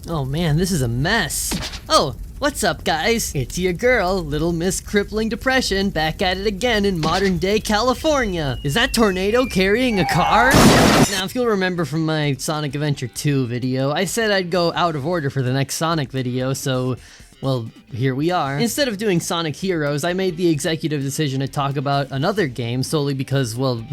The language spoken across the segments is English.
Oh man, this is a mess. Oh, what's up guys? It's your girl, Little Miss Crippling Depression, back at it again in modern day California. Is that tornado carrying a car? Now, if you'll remember from my Sonic Adventure 2 video, I said I'd go out of order for the next Sonic video, so well, here we are. Instead of doing Sonic Heroes, I made the executive decision to talk about another game solely because, well,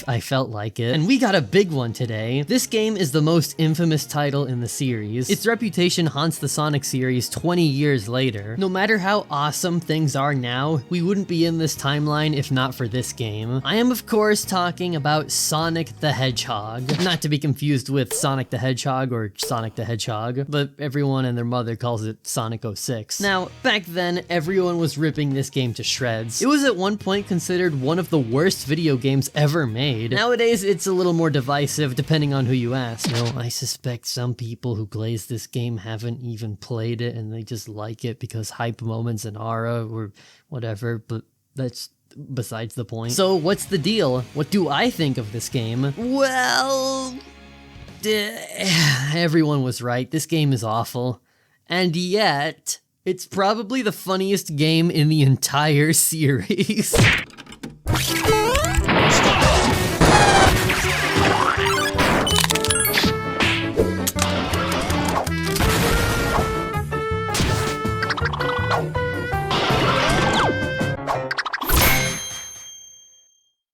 I felt like it. And we got a big one today. This game is the most infamous title in the series. Its reputation haunts the Sonic series 20 years later. No matter how awesome things are now, we wouldn't be in this timeline if not for this game. I am, of course, talking about Sonic the Hedgehog. Not to be confused with Sonic the Hedgehog or Sonic the Hedgehog, but everyone and their mother calls it Sonic 06. Now, back then, everyone was ripping this game to shreds. It was at one point considered one of the worst video games ever made. Nowadays, it's a little more divisive depending on who you ask. You know, I suspect some people who glaze this game haven't even played it and they just like it because hype moments and aura or whatever, but that's besides the point. So what's the deal? What do I think of this game? Well, everyone was right. This game is awful. And yet, it's probably the funniest game in the entire series.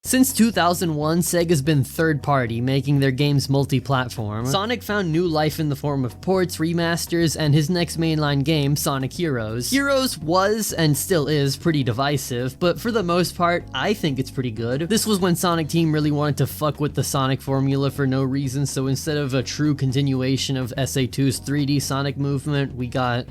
Since 2001, Sega's been third-party, making their games multi-platform. Sonic found new life in the form of ports, remasters, and his next mainline game, Sonic Heroes. Heroes was, and still is, pretty divisive, but for the most part, I think it's pretty good. This was when Sonic Team really wanted to fuck with the Sonic formula for no reason, so instead of a true continuation of SA2's 3D Sonic movement, we got,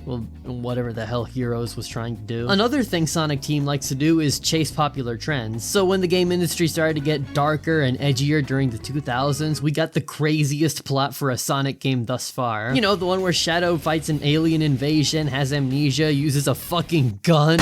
well, whatever the hell Heroes was trying to do. Another thing Sonic Team likes to do is chase popular trends. So when the game industry started to get darker and edgier during the 2000s, we got the craziest plot for a Sonic game thus far. You know, the one where Shadow fights an alien invasion, has amnesia, uses a fucking gun.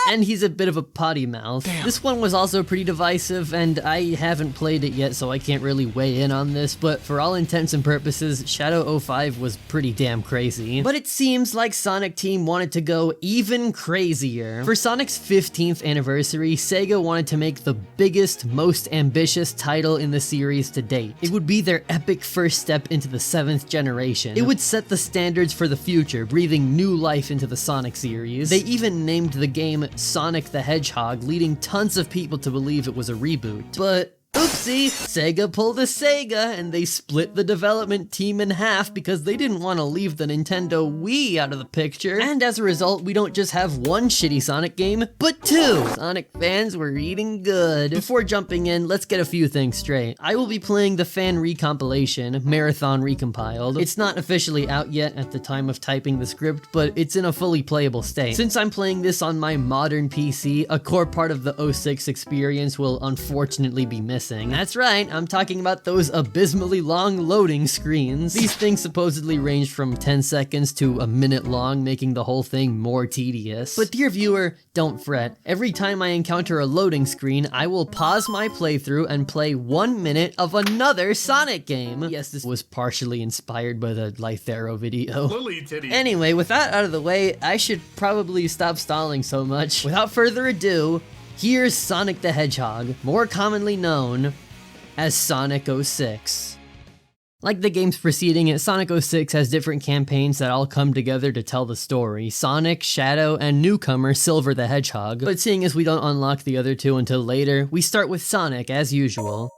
And he's a bit of a potty mouth. Damn. This one was also pretty divisive, and I haven't played it yet, so I can't really weigh in on this, but for all intents and purposes, Shadow 05 was pretty damn crazy. But it seems like Sonic Team wanted to go even crazier. For Sonic's 15th anniversary, Sega wanted to make the biggest, most ambitious title in the series to date. It would be their epic first step into the 7th generation. It would set the standards for the future, breathing new life into the Sonic series. They even named the game Sonic the Hedgehog, leading tons of people to believe it was a reboot. But oopsie, Sega pulled a Sega and they split the development team in half because they didn't want to leave the Nintendo Wii out of the picture. And as a result, we don't just have one shitty Sonic game, but two! Sonic fans were eating good. Before jumping in, let's get a few things straight. I will be playing the fan recompilation, Marathon Recompiled. It's not officially out yet at the time of typing the script, but it's in a fully playable state. Since I'm playing this on my modern PC, a core part of the 06 experience will unfortunately be missing. That's right, I'm talking about those abysmally long loading screens. These things supposedly range from 10 seconds to a minute long, making the whole thing more tedious. But dear viewer, don't fret. Every time I encounter a loading screen, I will pause my playthrough and play 1 minute of another Sonic game. Yes, this was partially inspired by the Lythero video. Anyway, with that out of the way, I should probably stop stalling so much. Without further ado, here's Sonic the Hedgehog, more commonly known as Sonic 06. Like the games preceding it, Sonic 06 has different campaigns that all come together to tell the story. Sonic, Shadow, and newcomer Silver the Hedgehog. But seeing as we don't unlock the other two until later, we start with Sonic as usual.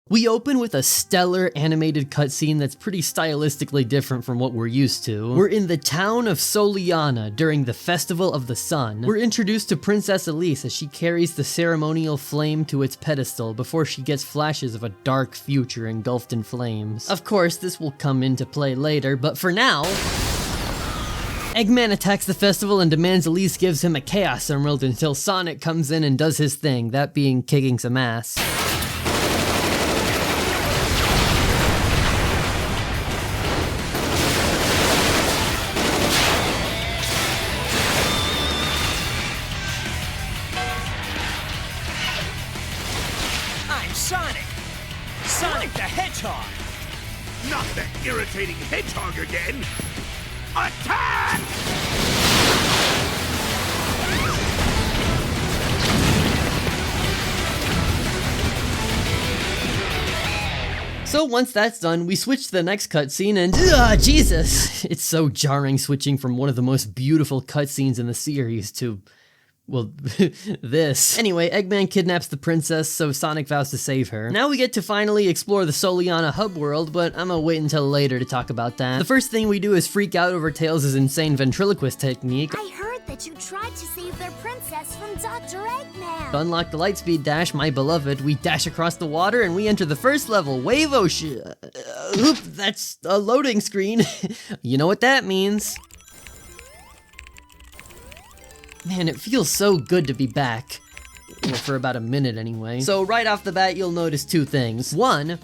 We open with a stellar animated cutscene that's pretty stylistically different from what we're used to. We're in the town of Soleanna during the Festival of the Sun. We're introduced to Princess Elise as she carries the ceremonial flame to its pedestal before she gets flashes of a dark future engulfed in flames. Of course, this will come into play later, but for now, Eggman attacks the festival and demands Elise gives him a Chaos Emerald until Sonic comes in and does his thing, that being kicking some ass. Sonic! Sonic the Hedgehog! Knock that irritating levitating hedgehog again! Attack! So once that's done, we switch to the next cutscene and Jesus! It's so jarring switching from one of the most beautiful cutscenes in the series to, well, this. Anyway, Eggman kidnaps the princess, so Sonic vows to save her. Now we get to finally explore the Soleanna hub world, but I'm gonna wait until later to talk about that. The first thing we do is freak out over Tails' insane ventriloquist technique. I heard that you tried to save their princess from Dr. Eggman. To unlock the Lightspeed Dash, my beloved, we dash across the water and we enter the first level, Wave Ocean. Oop, that's a loading screen. You know what that means. Man, it feels so good to be back. Well, for about a minute anyway. So right off the bat, you'll notice two things. One,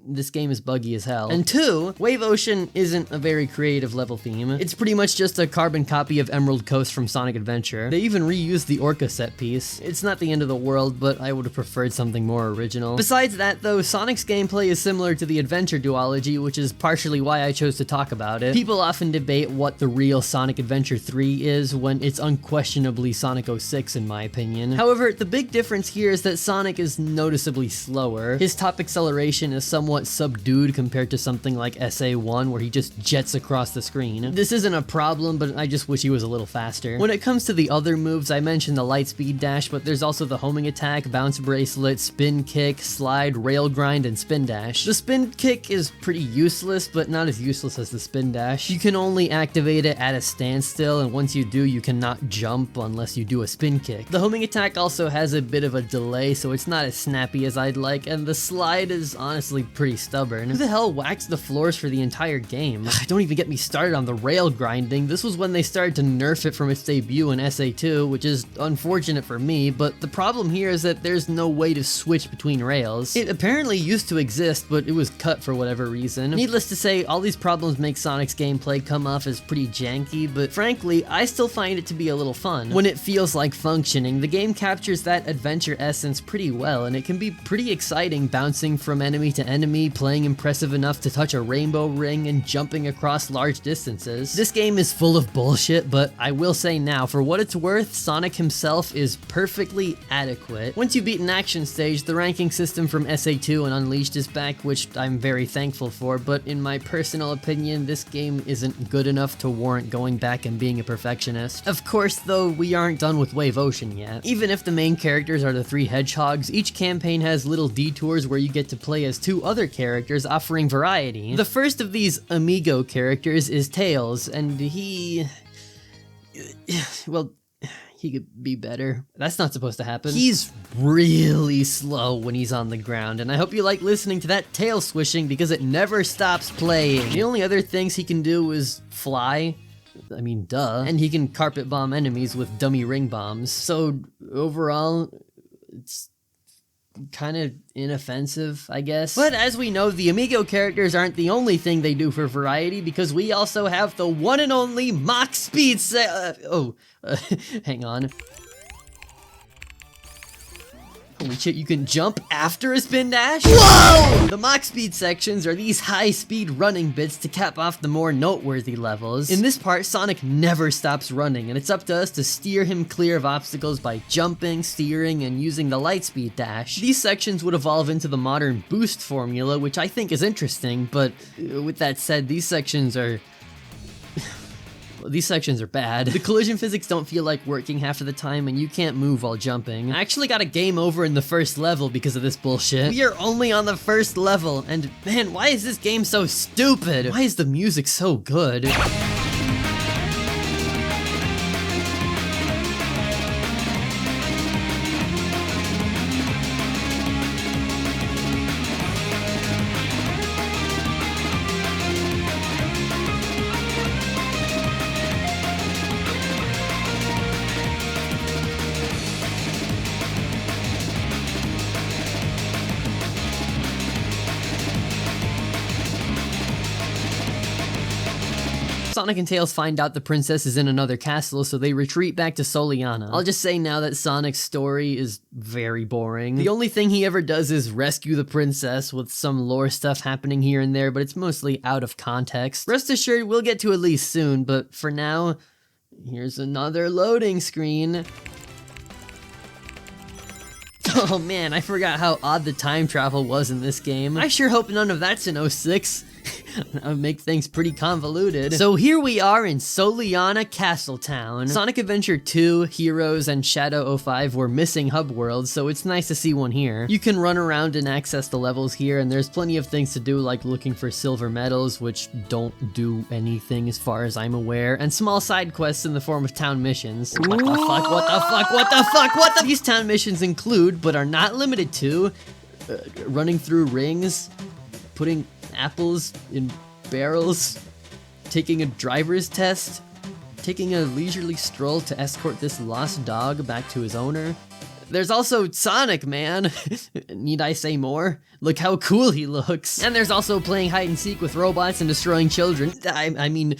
this game is buggy as hell. And two, Wave Ocean isn't a very creative level theme. It's pretty much just a carbon copy of Emerald Coast from Sonic Adventure. They even reused the Orca set piece. It's not the end of the world, but I would have preferred something more original. Besides that though, Sonic's gameplay is similar to the Adventure duology, which is partially why I chose to talk about it. People often debate what the real Sonic Adventure 3 is when it's unquestionably Sonic 06 in my opinion. However, the big difference here is that Sonic is noticeably slower. His top acceleration is somewhat subdued compared to something like SA1 where he just jets across the screen. This isn't a problem, but I just wish he was a little faster. When it comes to the other moves, I mentioned the Lightspeed Dash, but there's also the homing attack, bounce bracelet, spin kick, slide, rail grind, and spin dash. The spin kick is pretty useless, but not as useless as the spin dash. You can only activate it at a standstill, and once you do, you cannot jump unless you do a spin kick. The homing attack also has a bit of a delay, so it's not as snappy as I'd like, and the slide is honestly pretty stubborn. Who the hell waxed the floors for the entire game? Don't even get me started on the rail grinding. This was when they started to nerf it from its debut in SA2, which is unfortunate for me, but the problem here is that there's no way to switch between rails. It apparently used to exist, but it was cut for whatever reason. Needless to say, all these problems make Sonic's gameplay come off as pretty janky, but frankly, I still find it to be a little fun. When it feels like functioning, the game captures that adventure essence pretty well, and it can be pretty exciting bouncing from enemy to enemy, playing impressive enough to touch a rainbow ring, and jumping across large distances. This game is full of bullshit, but I will say now, for what it's worth, Sonic himself is perfectly adequate. Once you beat an action stage, the ranking system from SA2 and Unleashed is back, which I'm very thankful for, but in my personal opinion, this game isn't good enough to warrant going back and being a perfectionist. Of course, though, we aren't done with Wave Ocean yet. Even if the main characters are the three hedgehogs, each campaign has little detours where you get to play as two other characters, offering variety. The first of these amigo characters is Tails, and well, he could be better. That's not supposed to happen. He's really slow when he's on the ground, and I hope you like listening to that tail swishing because it never stops playing. The only other things he can do is fly. I mean, duh. And he can carpet bomb enemies with dummy ring bombs. So overall, it's kind of inoffensive, I guess. But as we know, the Amigo characters aren't the only thing they do for variety, because we also have the one and only Mach Speed hang on. Holy shit, you can jump after a spin dash? Whoa! The Mach Speed sections are these high-speed running bits to cap off the more noteworthy levels. In this part, Sonic never stops running, and it's up to us to steer him clear of obstacles by jumping, steering, and using the Lightspeed Dash. These sections would evolve into the modern boost formula, which I think is interesting, but with that said, these sections are bad. The collision physics don't feel like working half of the time, and you can't move while jumping. I actually got a game over in the first level because of this bullshit. We are only on the first level, and man, why is this game so stupid? Why is the music so good? Sonic and Tails find out the princess is in another castle, so they retreat back to Soliana. I'll just say now that Sonic's story is very boring. The only thing he ever does is rescue the princess, with some lore stuff happening here and there, but it's mostly out of context. Rest assured, we'll get to Elise soon, but for now, here's another loading screen. Oh man, I forgot how odd the time travel was in this game. I sure hope none of that's in 06. That would make things pretty convoluted. So here we are in Soliana Castletown. Sonic Adventure 2, Heroes, and Shadow 05 were missing hub worlds, so it's nice to see one here. You can run around and access the levels here, and there's plenty of things to do, like looking for silver medals, which don't do anything as far as I'm aware, and small side quests in the form of town missions. What the fuck, what the fuck, what the fuck, what the— These town missions include, but are not limited to, running through rings, putting apples in barrels, taking a driver's test, taking a leisurely stroll to escort this lost dog back to his owner. There's also Sonic, man. Need I say more? Look how cool he looks. And there's also playing hide and seek with robots and destroying children. I mean,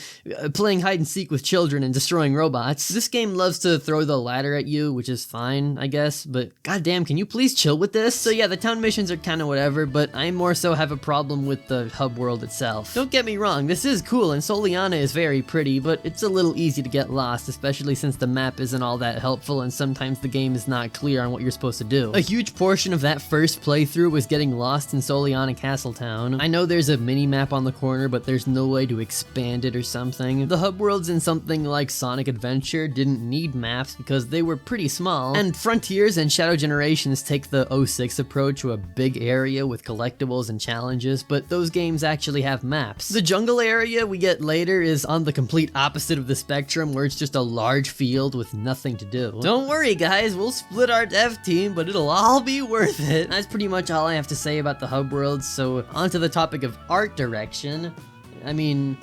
playing hide and seek with children and destroying robots. This game loves to throw the ladder at you, which is fine, I guess, but goddamn, can you please chill with this? So yeah, the town missions are kind of whatever, but I more so have a problem with the hub world itself. Don't get me wrong, this is cool and Soliana is very pretty, but it's a little easy to get lost, especially since the map isn't all that helpful and sometimes the game is not clear on what you're supposed to do. A huge portion of that first playthrough was getting lost in Soliana Castletown. I know there's a mini-map on the corner, but there's no way to expand it or something. The hub worlds in something like Sonic Adventure didn't need maps because they were pretty small, and Frontiers and Shadow Generations take the 06 approach to a big area with collectibles and challenges, but those games actually have maps. The jungle area we get later is on the complete opposite of the spectrum, where it's just a large field with nothing to do. Don't worry guys, we'll split our dev team, but it'll all be worth it. That's pretty much all I have to say about the hub worlds, so onto the topic of art direction. I mean,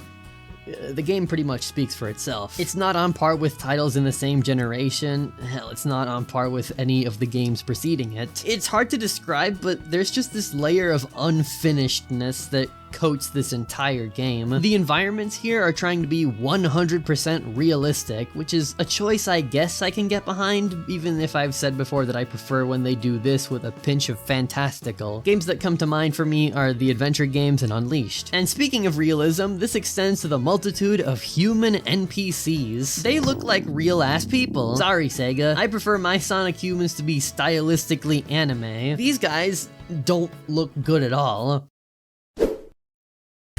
the game pretty much speaks for itself. It's not on par with titles in the same generation. Hell, it's not on par with any of the games preceding it. It's hard to describe, but there's just this layer of unfinishedness that coats this entire game. The environments here are trying to be 100% realistic, which is a choice I guess I can get behind, even if I've said before that I prefer when they do this with a pinch of fantastical. Games that come to mind for me are the adventure games and Unleashed. And speaking of realism, this extends to the multitude of human NPCs. They look like real-ass people. Sorry, Sega. I prefer my Sonic humans to be stylistically anime. These guys don't look good at all.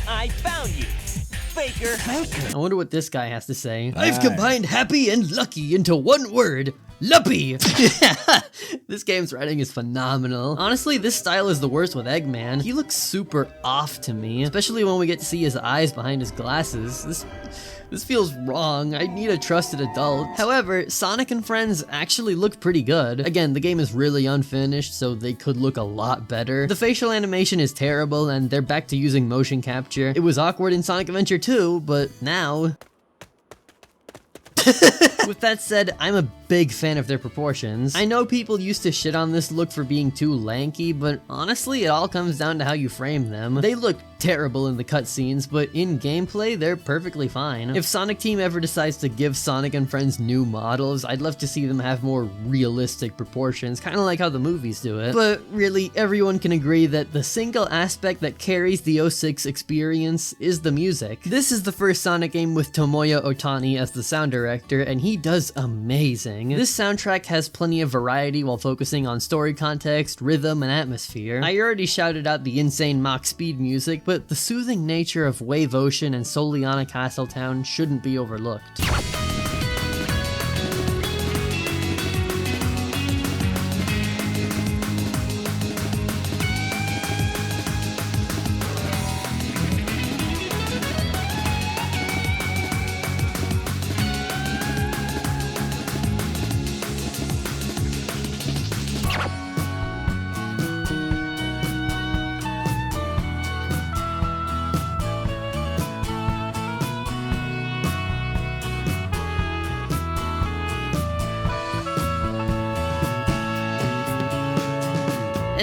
I found you, Faker. I wonder what this guy has to say. I've combined happy and lucky into one word. Luppy! This game's writing is phenomenal. Honestly, this style is the worst with Eggman. He looks super off to me, especially when we get to see his eyes behind his glasses. This feels wrong. I need a trusted adult. However, Sonic and Friends actually look pretty good. Again, the game is really unfinished, so they could look a lot better. The facial animation is terrible, and they're back to using motion capture. It was awkward in Sonic Adventure 2, but now... With that said, I'm a big fan of their proportions. I know people used to shit on this look for being too lanky, but honestly, it all comes down to how you frame them. They look terrible in the cutscenes, but in gameplay, they're perfectly fine. If Sonic Team ever decides to give Sonic and Friends new models, I'd love to see them have more realistic proportions, kind of like how the movies do it. But really, everyone can agree that the single aspect that carries the 06 experience is the music. This is the first Sonic game with Tomoya Otani as the sound director, and he does amazing. This soundtrack has plenty of variety while focusing on story context, rhythm, and atmosphere. I already shouted out the insane Mach Speed music, but the soothing nature of Wave Ocean and Soliana Castletown shouldn't be overlooked.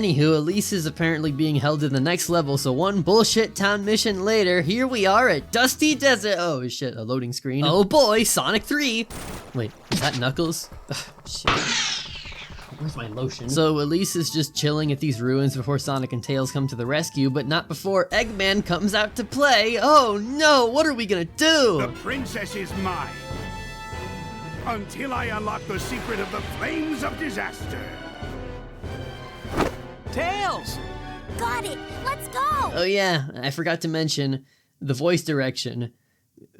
Anywho, Elise is apparently being held to the next level, so one bullshit town mission later, here we are at Dusty Desert. Oh shit, a loading screen. Oh boy, Sonic 3. Wait, is that Knuckles? Ugh, shit. Where's my lotion? So Elise is just chilling at these ruins before Sonic and Tails come to the rescue, but not before Eggman comes out to play. Oh no, what are we gonna do? The princess is mine. Until I unlock the secret of the flames of disaster. Tails! Got it! Let's go! Oh yeah, I forgot to mention the voice direction.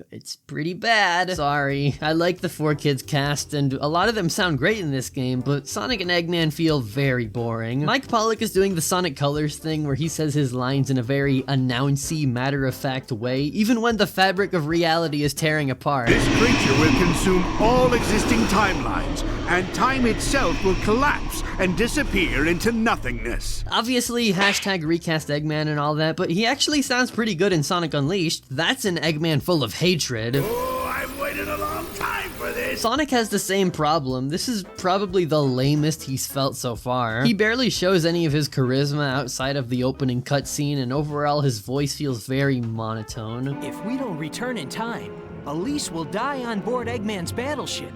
It's pretty bad. Sorry. I like the 4Kids cast, and a lot of them sound great in this game, but Sonic and Eggman feel very boring. Mike Pollock is doing the Sonic Colors thing where he says his lines in a very announcy, matter-of-fact way, even when the fabric of reality is tearing apart. This creature will consume all existing timelines, and time itself will collapse and disappear into nothingness. Obviously, hashtag recast Eggman and all that, but he actually sounds pretty good in Sonic Unleashed. That's an Eggman full of hatred. Oh, I've waited a long time for this! Sonic has the same problem. This is probably the lamest he's felt so far. He barely shows any of his charisma outside of the opening cutscene, and overall his voice feels very monotone. If we don't return in time, Elise will die on board Eggman's battleship.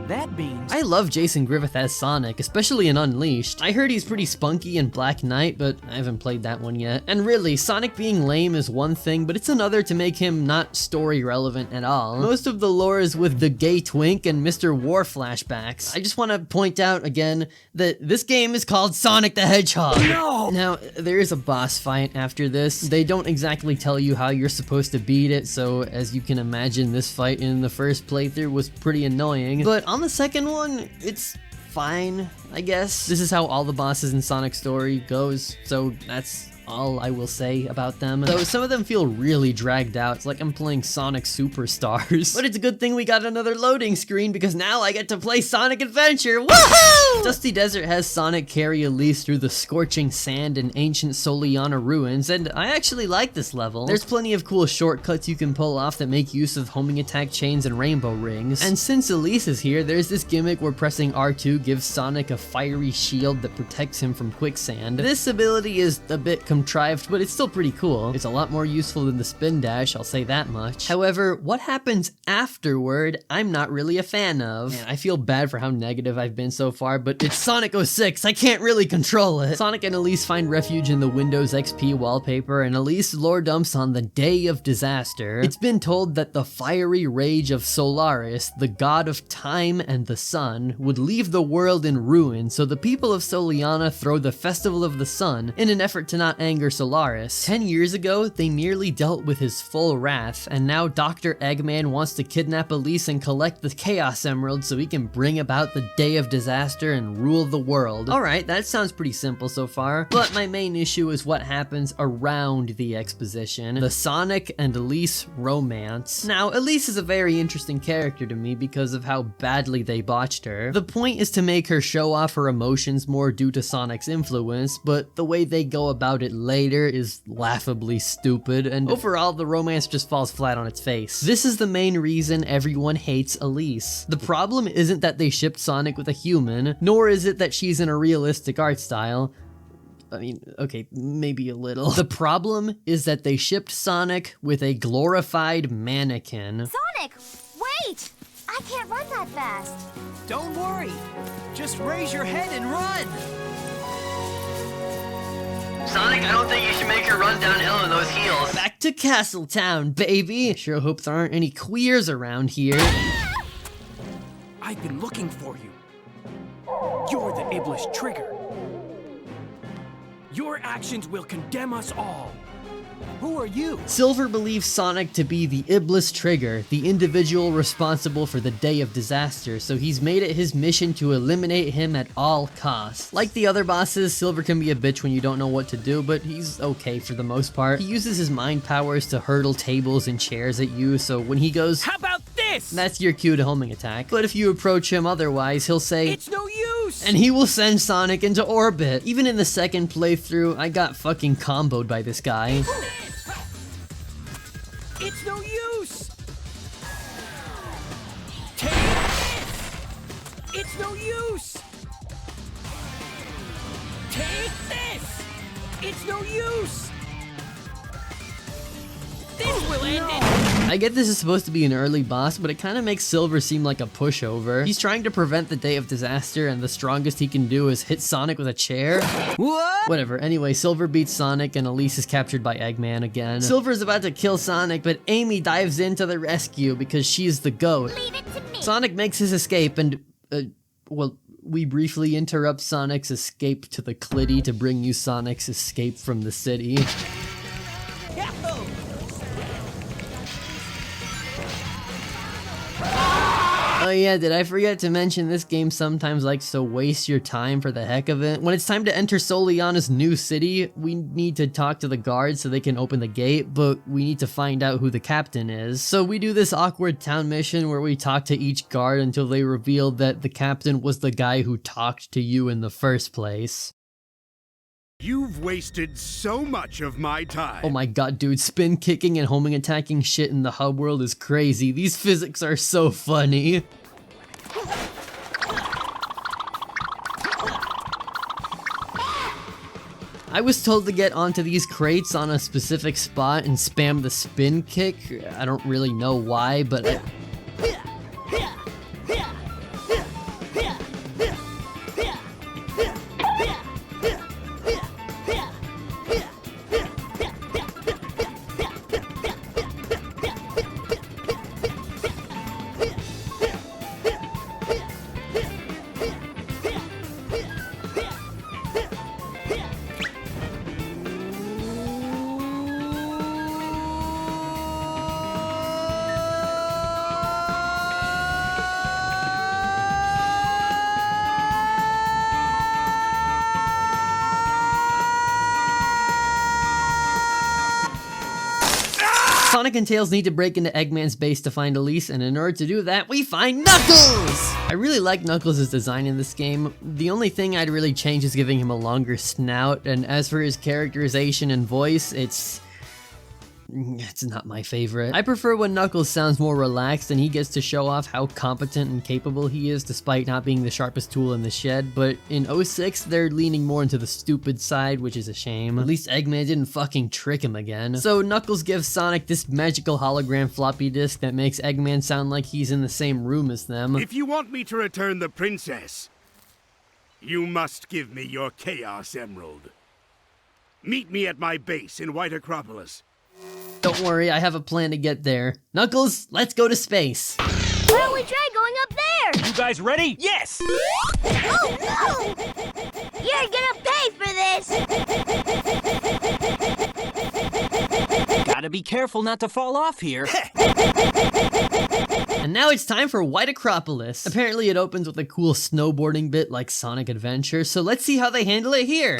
That means... I love Jason Griffith as Sonic, especially in Unleashed. I heard he's pretty spunky in Black Knight, but I haven't played that one yet. And really, Sonic being lame is one thing, but it's another to make him not story relevant at all. Most of the lore is with the gay twink and Mr. War flashbacks. I just want to point out again that this game is called Sonic the Hedgehog. No! Now, there is a boss fight after this. They don't exactly tell you how you're supposed to beat it, so as you can imagine, this fight in the first playthrough was pretty annoying. But on the second one, it's fine, I guess. This is how all the bosses in Sonic's story goes, so that's all I will say about them. Though some of them feel really dragged out. It's like I'm playing Sonic Superstars. But it's a good thing we got another loading screen because now I get to play Sonic Adventure. Woohoo! Dusty Desert has Sonic carry Elise through the scorching sand and ancient Soliana ruins, and I actually like this level. There's plenty of cool shortcuts you can pull off that make use of homing attack chains and rainbow rings. And since Elise is here, there's this gimmick where pressing R2 gives Sonic a fiery shield that protects him from quicksand. This ability is a bit contrived, but it's still pretty cool. It's a lot more useful than the spin dash, I'll say that much. However, what happens afterward, I'm not really a fan of. Man, I feel bad for how negative I've been so far, but it's Sonic 06, I can't really control it. Sonic and Elise find refuge in the Windows XP wallpaper, and Elise lore dumps on the Day of Disaster. It's been told that the fiery rage of Solaris, the god of time and the sun, would leave the world in ruin, so the people of Soliana throw the Festival of the Sun in an effort to not anger Solaris. 10 years ago, they nearly dealt with his full wrath, and now Dr. Eggman wants to kidnap Elise and collect the Chaos Emerald so he can bring about the Day of Disaster and rule the world. Alright, that sounds pretty simple so far, but my main issue is what happens around the exposition. The Sonic and Elise romance. Now, Elise is a very interesting character to me because of how badly they botched her. The point is to make her show off her emotions more due to Sonic's influence, but the way they go about it later is laughably stupid, and overall the romance just falls flat on its face. This is the main reason everyone hates Elise. The problem isn't that they shipped Sonic with a human, nor is it that she's in a realistic art style. I mean, okay, maybe a little. The problem is that they shipped Sonic with a glorified mannequin. Sonic, wait! I can't run that fast. Don't worry. Just raise your head and run. Sonic, I don't think you should make her run downhill in those heels. Back to Castletown, baby. Sure hope there aren't any queers around here. I've been looking for you. You're the Iblis Trigger. Your actions will condemn us all. Who are you? Silver believes Sonic to be the Iblis Trigger, the individual responsible for the Day of Disaster, so he's made it his mission to eliminate him at all costs. Like the other bosses, Silver can be a bitch when you don't know what to do, but he's okay for the most part. He uses his mind powers to hurdle tables and chairs at you, so when he goes, How about this? that's your cue to homing attack. But if you approach him otherwise, he'll say, It's no use. and he will send Sonic into orbit. Even in the second playthrough, I got fucking comboed by this guy. It's no use. Take this. It's no use. Take this. It's no use! This will end it! I get this is supposed to be an early boss, but it kind of makes Silver seem like a pushover. He's trying to prevent the day of disaster, and the strongest he can do is hit Sonic with a chair. What? Whatever, anyway, Silver beats Sonic and Elise is captured by Eggman again. Silver's about to kill Sonic, but Amy dives in to the rescue because she's the GOAT. Leave it to me. Sonic makes his escape and, well, we briefly interrupt Sonic's escape to the Clitty to bring you Sonic's escape from the city. Oh yeah, did I forget to mention this game sometimes likes to waste your time for the heck of it? When it's time to enter Soleanna's new city, we need to talk to the guards so they can open the gate, but we need to find out who the captain is. So we do this awkward town mission where we talk to each guard until they reveal that the captain was the guy who talked to you in the first place. You've wasted so much of my time. Oh my god, dude, spin kicking and homing attacking shit in the hub world is crazy. These physics are so funny. I was told to get onto these crates on a specific spot and spam the spin kick. I don't really know why, but Sonic and Tails need to break into Eggman's base to find Elise, and in order to do that, we find Knuckles! I really like Knuckles' design in this game. The only thing I'd really change is giving him a longer snout, and as for his characterization and voice, it's not my favorite. I prefer when Knuckles sounds more relaxed and he gets to show off how competent and capable he is despite not being the sharpest tool in the shed, but in 06 they're leaning more into the stupid side, which is a shame. At least Eggman didn't fucking trick him again. So Knuckles gives Sonic this magical hologram floppy disk that makes Eggman sound like he's in the same room as them. If you want me to return the princess, you must give me your Chaos Emerald. Meet me at my base in White Acropolis. Don't worry, I have a plan to get there. Knuckles, let's go to space. Why don't we try going up there? You guys ready? Yes! Oh no! You're gonna pay for this! Gotta be careful not to fall off here. And now it's time for White Acropolis. Apparently it opens with a cool snowboarding bit like Sonic Adventure, so let's see how they handle it here.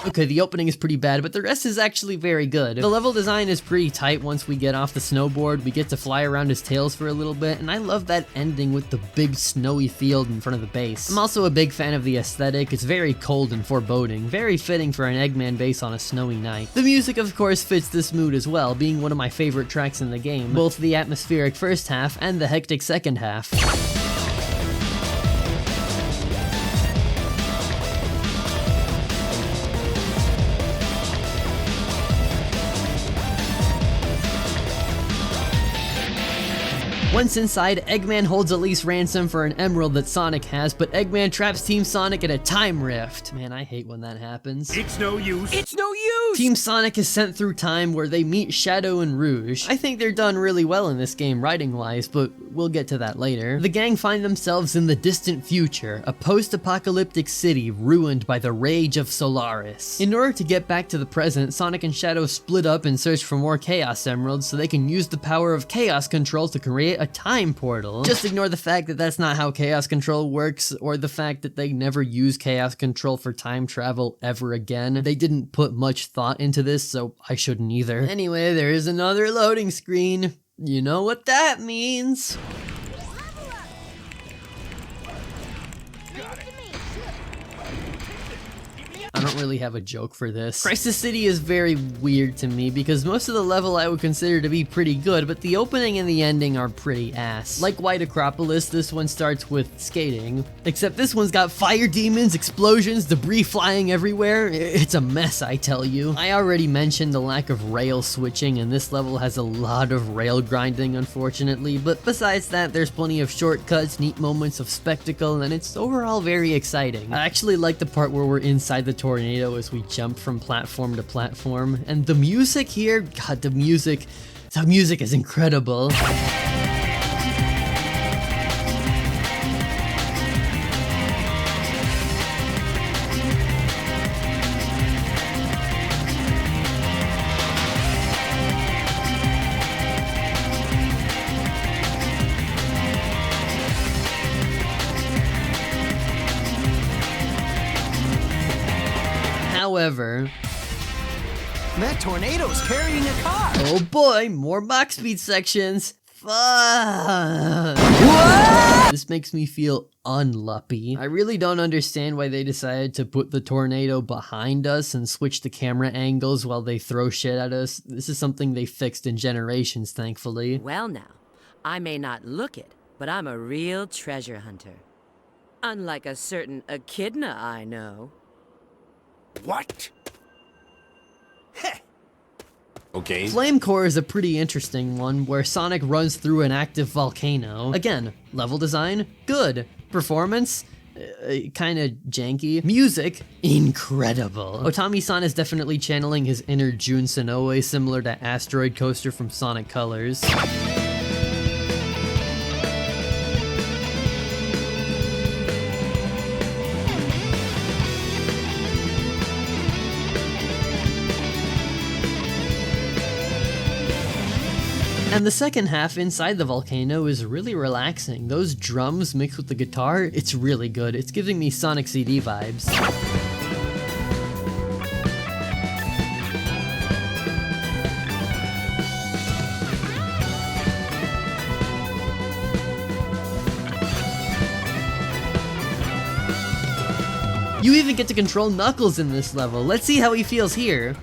Okay, the opening is pretty bad, but the rest is actually very good. The level design is pretty tight once we get off the snowboard. We get to fly around his tails for a little bit, and I love that ending with the big snowy field in front of the base. I'm also a big fan of the aesthetic. It's very cold and foreboding, very fitting for an Eggman base on a snowy night. The music, of course, fits this mood as well, being one of my favorite tracks in the game, both the atmospheric first half and the hectic second half. Once inside, Eggman holds Elise ransom for an emerald that Sonic has, but Eggman traps Team Sonic in a time rift. Man, I hate when that happens. It's no use. It's no use! Team Sonic is sent through time where they meet Shadow and Rouge. I think they're done really well in this game writing-wise, but we'll get to that later. The gang find themselves in the distant future, a post-apocalyptic city ruined by the rage of Solaris. In order to get back to the present, Sonic and Shadow split up and search for more Chaos Emeralds so they can use the power of Chaos Control to create a time portal. Just ignore the fact that that's not how Chaos Control works, or the fact that they never use Chaos Control for time travel ever again. They didn't put much thought into this, so I shouldn't either. Anyway, there is another loading screen. You know what that means. I don't don't really have a joke for this. Crisis City is very weird to me because most of the level I would consider to be pretty good, but the opening and the ending are pretty ass. Like White Acropolis, this one starts with skating, except this one's got fire demons, explosions, debris flying everywhere. It's a mess, I tell you. I already mentioned the lack of rail switching, and this level has a lot of rail grinding, unfortunately, but besides that, there's plenty of shortcuts, neat moments of spectacle, and it's overall very exciting. I actually like the part where we're inside the tornado as we jump from platform to platform, and the music here, god, the music is incredible. However, That tornado's carrying a car! oh boy, more Mach Speed sections. Fuck. This makes me feel unlucky. I really don't understand why they decided to put the tornado behind us and switch the camera angles while they throw shit at us. This is something they fixed in Generations, thankfully. Well now, I may not look it, but I'm a real treasure hunter. Unlike a certain echidna I know. What? Heh. Okay. Flame Core is a pretty interesting one where Sonic runs through an active volcano. Again, level design, good. Performance, kinda janky. Music, incredible. Otami-san is definitely channeling his inner Jun Sonoe, similar to Asteroid Coaster from Sonic Colors. And the second half inside the volcano is really relaxing. Those drums mixed with the guitar, it's really good. It's giving me Sonic CD vibes. You even get to control Knuckles in this level. Let's see how he feels here.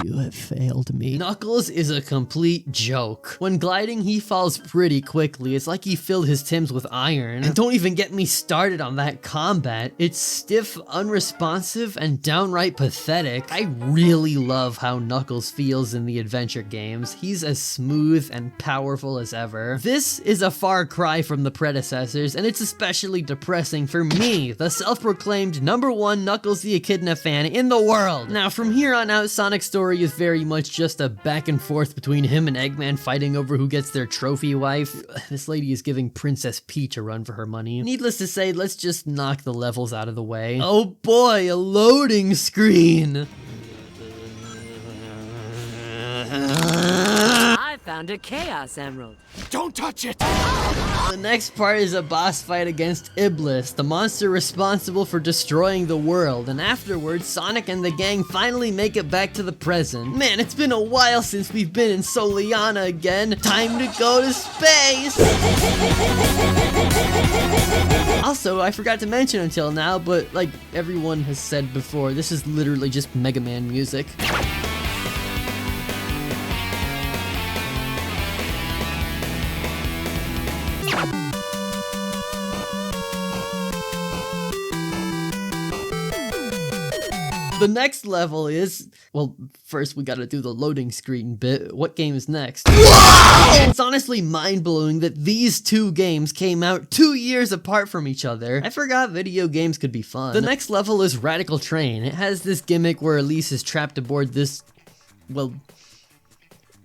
You have failed me. Knuckles is a complete joke. When gliding, he falls pretty quickly. It's like he filled his Tims with iron. And don't even get me started on that combat. It's stiff, unresponsive, and downright pathetic. I really love how Knuckles feels in the adventure games. He's as smooth and powerful as ever. This is a far cry from the predecessors, and it's especially depressing for me, the self-proclaimed #1 Knuckles the Echidna fan in the world. Now, from here on out, Sonic's story is very much just a back and forth between him and Eggman fighting over who gets their trophy wife. This lady is giving Princess Peach a run for her money. Needless to say, let's just knock the levels out of the way. Oh boy, a loading screen! I found a Chaos Emerald. Don't touch it! The next part is a boss fight against Iblis, the monster responsible for destroying the world, and afterwards, Sonic and the gang finally make it back to the present. Man, it's been a while since we've been in Soleanna again. Time to go to space! Also, I forgot to mention until now, but like everyone has said before, this is literally just Mega Man music. The next level is, well, first we gotta do the loading screen bit. What game is next? Whoa! It's honestly mind-blowing that these two games came out 2 years apart from each other. I forgot video games could be fun. The next level is Radical Train. It has this gimmick where Elise is trapped aboard this, well,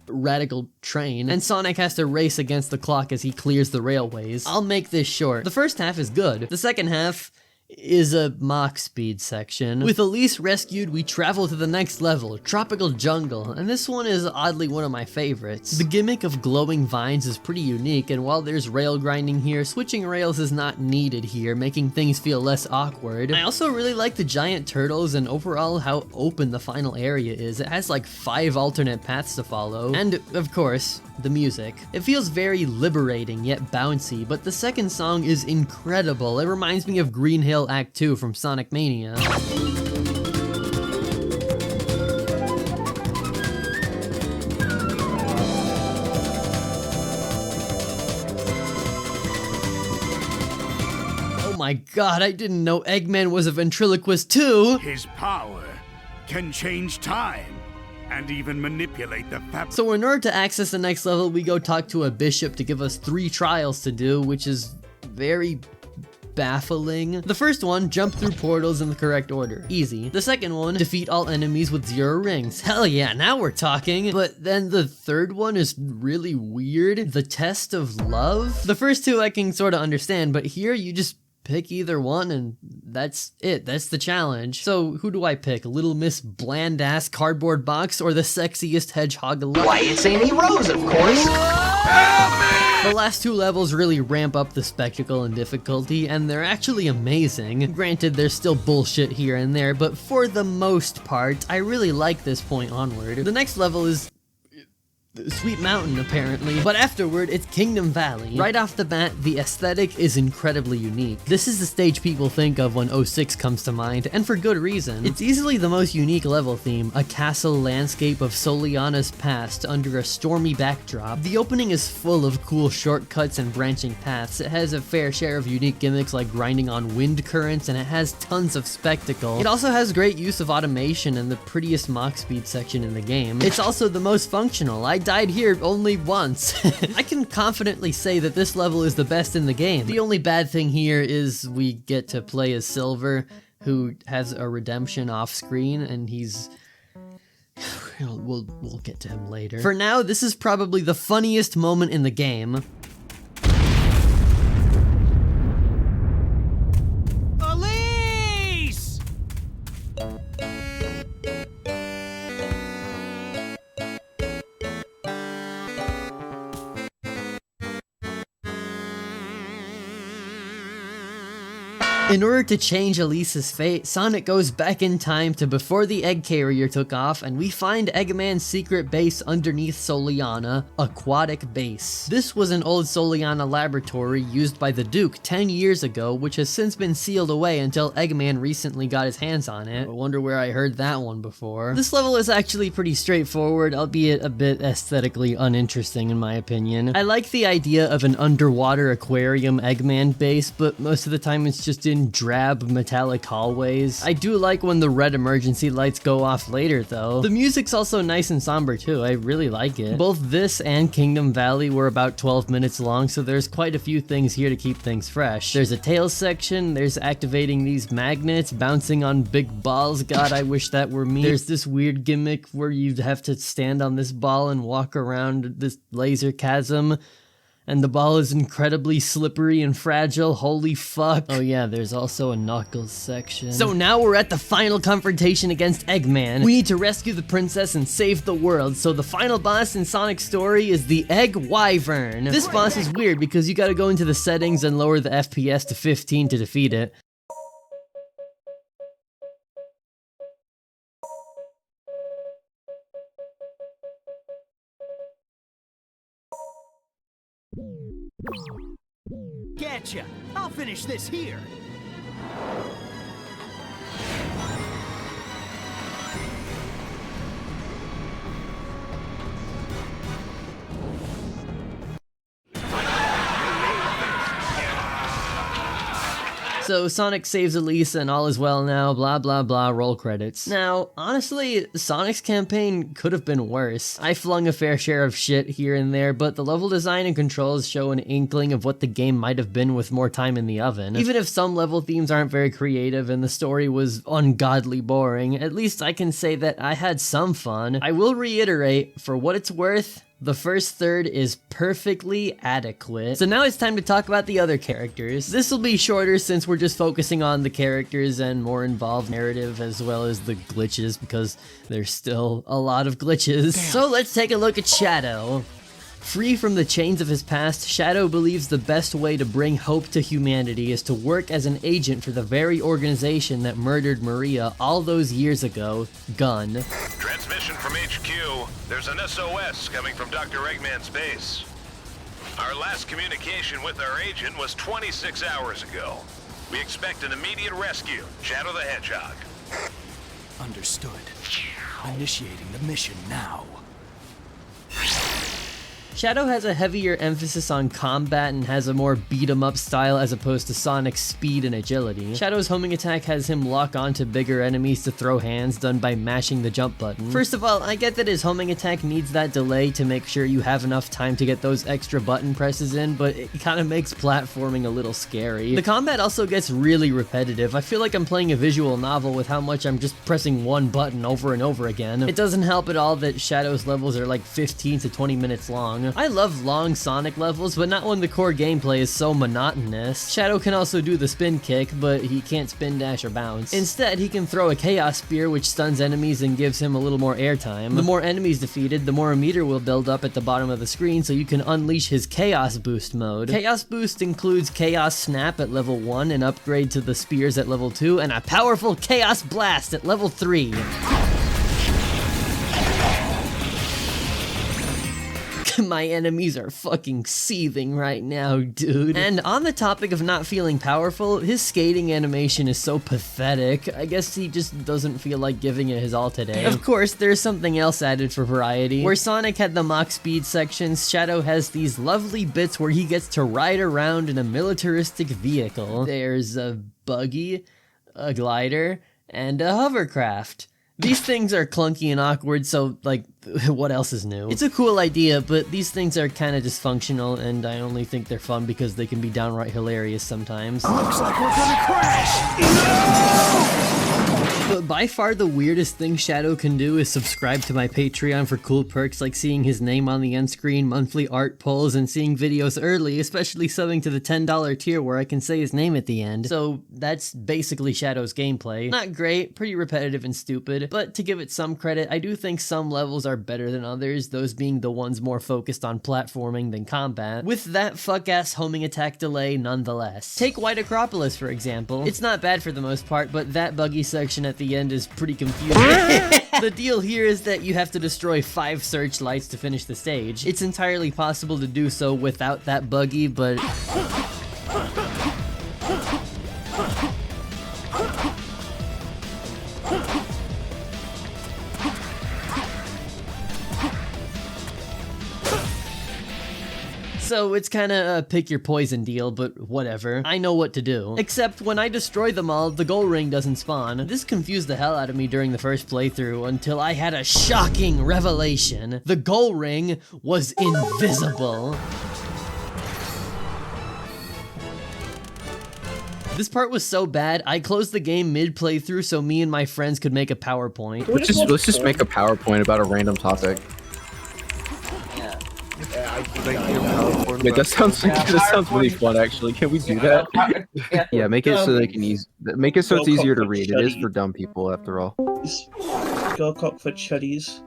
radical train, and Sonic has to race against the clock as he clears the railways. I'll make this short. The first half is good. The second half is a Mach Speed section. With Elise rescued, we travel to the next level, Tropical Jungle, and this one is oddly one of my favorites. The gimmick of glowing vines is pretty unique, and while there's rail grinding here, switching rails is not needed here, making things feel less awkward. I also really like the giant turtles and overall how open the final area is. It has like 5 alternate paths to follow, and of course, the music. It feels very liberating yet bouncy, but the second song is incredible. It reminds me of Green Hill Act 2 from Sonic Mania. Oh my god, I didn't know Eggman was a ventriloquist too! His power can change time and even manipulate the fabric. So in order to access the next level, we go talk to a bishop to give us 3 trials to do, which is very baffling. The first one, jump through portals in the correct order. Easy. The second one, defeat all enemies with 0 rings. Hell yeah, now we're talking. But then the third one is really weird. The test of love? The first 2 I can sort of understand, but here you just pick either one and that's it. That's the challenge. So who do I pick? Little Miss Bland Ass Cardboard Box or the sexiest hedgehog alive? Why, it's Amy Rose, of course. The last 2 levels really ramp up the spectacle and difficulty, and they're actually amazing. Granted, there's still bullshit here and there, but for the most part, I really like this point onward. The next level is Sweet Mountain, apparently, but afterward, it's Kingdom Valley. Right off the bat, the aesthetic is incredibly unique. This is the stage people think of when 06 comes to mind, and for good reason. It's easily the most unique level theme, a castle landscape of Soliana's past under a stormy backdrop. The opening is full of cool shortcuts and branching paths. It has a fair share of unique gimmicks like grinding on wind currents, and it has tons of spectacle. It also has great use of automation and the prettiest Mach speed section in the game. It's also the most functional. I died here only once. I can confidently say that this level is the best in the game. The only bad thing here is we get to play as Silver, who has a redemption off screen, and he's... We'll get to him later. For now, this is probably the funniest moment in the game. Elise! In order to change Elise's fate, Sonic goes back in time to before the egg carrier took off, and we find Eggman's secret base underneath Soliana, Aquatic Base. This was an old Soliana laboratory used by the Duke 10 years ago, which has since been sealed away until Eggman recently got his hands on it. I wonder where I heard that one before. This level is actually pretty straightforward, albeit a bit aesthetically uninteresting in my opinion. I like the idea of an underwater aquarium Eggman base, but most of the time it's just in drab metallic hallways. I do like when the red emergency lights go off later though. The music's also nice and somber too, I really like it. Both this and Kingdom Valley were about 12 minutes long, so there's quite a few things here to keep things fresh. There's a Tails section, there's activating these magnets, bouncing on big balls, god I wish that were me. There's this weird gimmick where you'd have to stand on this ball and walk around this laser chasm. And the ball is incredibly slippery and fragile, holy fuck. Oh yeah, there's also a Knuckles section. So now we're at the final confrontation against Eggman. We need to rescue the princess and save the world, so the final boss in Sonic's story is the Egg Wyvern. This boss is weird because you gotta go into the settings and lower the FPS to 15 to defeat it. Getcha! I'll finish this here! So Sonic saves Elise and all is well now, blah blah blah, roll credits. Now, honestly, Sonic's campaign could have been worse. I flung a fair share of shit here and there, but the level design and controls show an inkling of what the game might have been with more time in the oven. Even if some level themes aren't very creative and the story was ungodly boring, at least I can say that I had some fun. I will reiterate, for what it's worth, the first third is perfectly adequate. So now it's time to talk about the other characters. This will be shorter since we're just focusing on the characters and more involved narrative as well as the glitches because there's still a lot of glitches. Damn. So let's take a look at Shadow. Free from the chains of his past, Shadow believes the best way to bring hope to humanity is to work as an agent for the very organization that murdered Maria all those years ago, Gun. Transmission from HQ. There's an SOS coming from Dr. Eggman's base. Our last communication with our agent was 26 hours ago. We expect an immediate rescue. Shadow the Hedgehog. Understood. Initiating the mission now. Shadow has a heavier emphasis on combat and has a more beat-em-up style as opposed to Sonic's speed and agility. Shadow's homing attack has him lock onto bigger enemies to throw hands done by mashing the jump button. First of all, I get that his homing attack needs that delay to make sure you have enough time to get those extra button presses in, but it kind of makes platforming a little scary. The combat also gets really repetitive. I feel like I'm playing a visual novel with how much I'm just pressing one button over and over again. It doesn't help at all that Shadow's levels are like 15 to 20 minutes long. I love long Sonic levels, but not when the core gameplay is so monotonous. Shadow can also do the spin kick, but he can't spin dash or bounce. Instead, he can throw a Chaos Spear which stuns enemies and gives him a little more airtime. The more enemies defeated, the more a meter will build up at the bottom of the screen so you can unleash his Chaos Boost mode. Chaos Boost includes Chaos Snap at level 1, an upgrade to the spears at level 2, and a powerful Chaos Blast at level 3. My enemies are fucking seething right now, dude. And on the topic of not feeling powerful, his skating animation is so pathetic. I guess he just doesn't feel like giving it his all today. Of course, there's something else added for variety. Where Sonic had the Mach Speed sections, Shadow has these lovely bits where he gets to ride around in a militaristic vehicle. There's a buggy, a glider, and a hovercraft. These things are clunky and awkward, so, like, what else is new? It's a cool idea, but these things are kind of dysfunctional, and I only think they're fun because they can be downright hilarious sometimes. Looks like we're gonna crash! No! But by far the weirdest thing Shadow can do is subscribe to my Patreon for cool perks like seeing his name on the end screen, monthly art polls, and seeing videos early, especially subbing to the $10 tier where I can say his name at the end. So that's basically Shadow's gameplay. Not great, pretty repetitive and stupid, but to give it some credit, I do think some levels are better than others, those being the ones more focused on platforming than combat, with that fuck-ass homing attack delay nonetheless. Take White Acropolis for example. It's not bad for the most part, but that buggy section at the end is pretty confusing. The deal here is that you have to destroy 5 searchlights to finish the stage. It's entirely possible to do so without that buggy, but... So it's kinda a pick your poison deal, but whatever. I know what to do. Except when I destroy them all, the gold ring doesn't spawn. This confused the hell out of me during the first playthrough until I had a shocking revelation. The gold ring was invisible. This part was so bad, I closed the game mid-playthrough so me and my friends could make a PowerPoint. Let's just make a PowerPoint about a random topic. Wait, that sounds really fun. Actually, can we do that? Yeah, make it so they can make it so it's easier to read. It is for dumb people, after all. Girl cock for chuddies.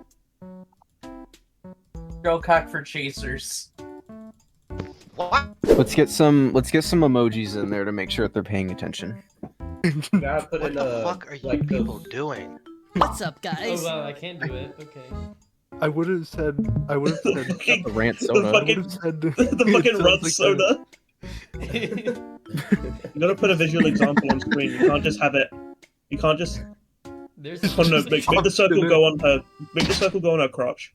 Girl cock for chasers. What? Let's get some emojis in there to make sure that they're paying attention. What the fuck are you people doing? What's up, guys? Oh wow, I can't do it. Okay. I would have said the rant soda. The fucking rant soda. You gotta put a visual example on screen. You can't just have it. You can't just. There's oh no! Make the circle go on her. Make the circle go on her crotch.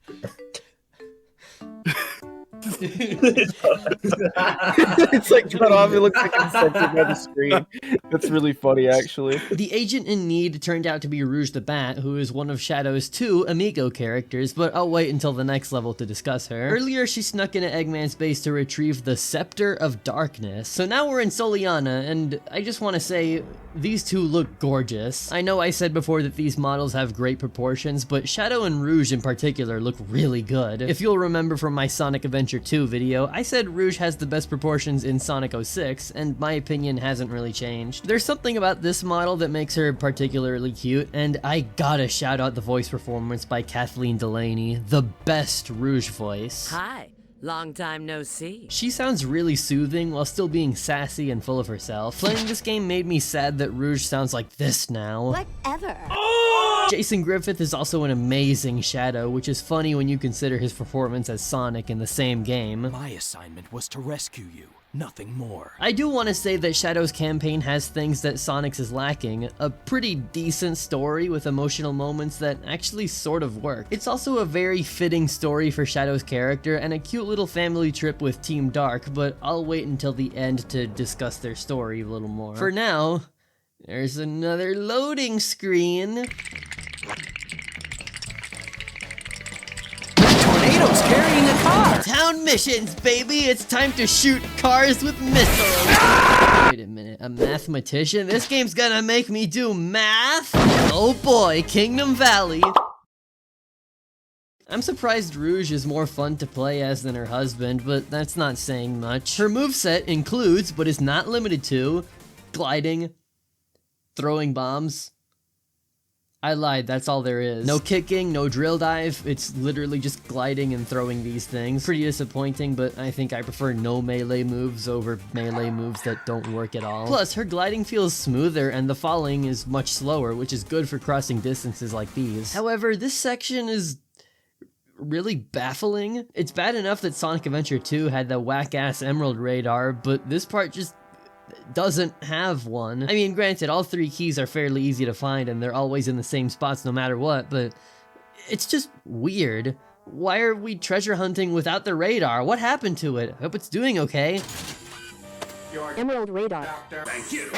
It's like cut off. It looks like it's censored by the screen. That's really funny, actually. The agent in need turned out to be Rouge the Bat, who is one of Shadow's 2 Amigo characters, but I'll wait until the next level to discuss her. Earlier, she snuck into Eggman's base to retrieve the Scepter of Darkness. So now we're in Soliana, and I just want to say, these two look gorgeous. I know I said before that these models have great proportions, but Shadow and Rouge in particular look really good. If you'll remember from my Sonic Adventure 2 video, I said Rouge has the best proportions in Sonic 06, and my opinion hasn't really changed. There's something about this model that makes her particularly cute, and I gotta shout out the voice performance by Kathleen Delaney, the best Rouge voice. Hi. Long time no see. She sounds really soothing while still being sassy and full of herself. Playing this game made me sad that Rouge sounds like this now. Whatever. Oh! Jason Griffith is also an amazing Shadow, which is funny when you consider his performance as Sonic in the same game. My assignment was to rescue you, nothing more. I do want to say that Shadow's campaign has things that Sonic's is lacking. A pretty decent story with emotional moments that actually sort of work. It's also a very fitting story for Shadow's character and a cute little family trip with Team Dark, but I'll wait until the end to discuss their story a little more. For now, there's another loading screen. Tornado's carrying a car! Town missions, baby! It's time to shoot cars with missiles! Wait a minute, a mathematician? This game's gonna make me do math? Oh boy, Kingdom Valley! I'm surprised Rouge is more fun to play as than her husband, but that's not saying much. Her moveset includes, but is not limited to, gliding, throwing bombs. I lied, that's all there is. No kicking, no drill dive, it's literally just gliding and throwing these things. Pretty disappointing, but I think I prefer no melee moves over melee moves that don't work at all. Plus, her gliding feels smoother and the falling is much slower, which is good for crossing distances like these. However, this section is really baffling. It's bad enough that Sonic Adventure 2 had the whack-ass Emerald radar, but this part just doesn't have one. I mean, granted, all three keys are fairly easy to find and they're always in the same spots no matter what, but it's just weird. Why are we treasure hunting without the radar? What happened to it? I hope it's doing okay. Emerald radar. Thank you.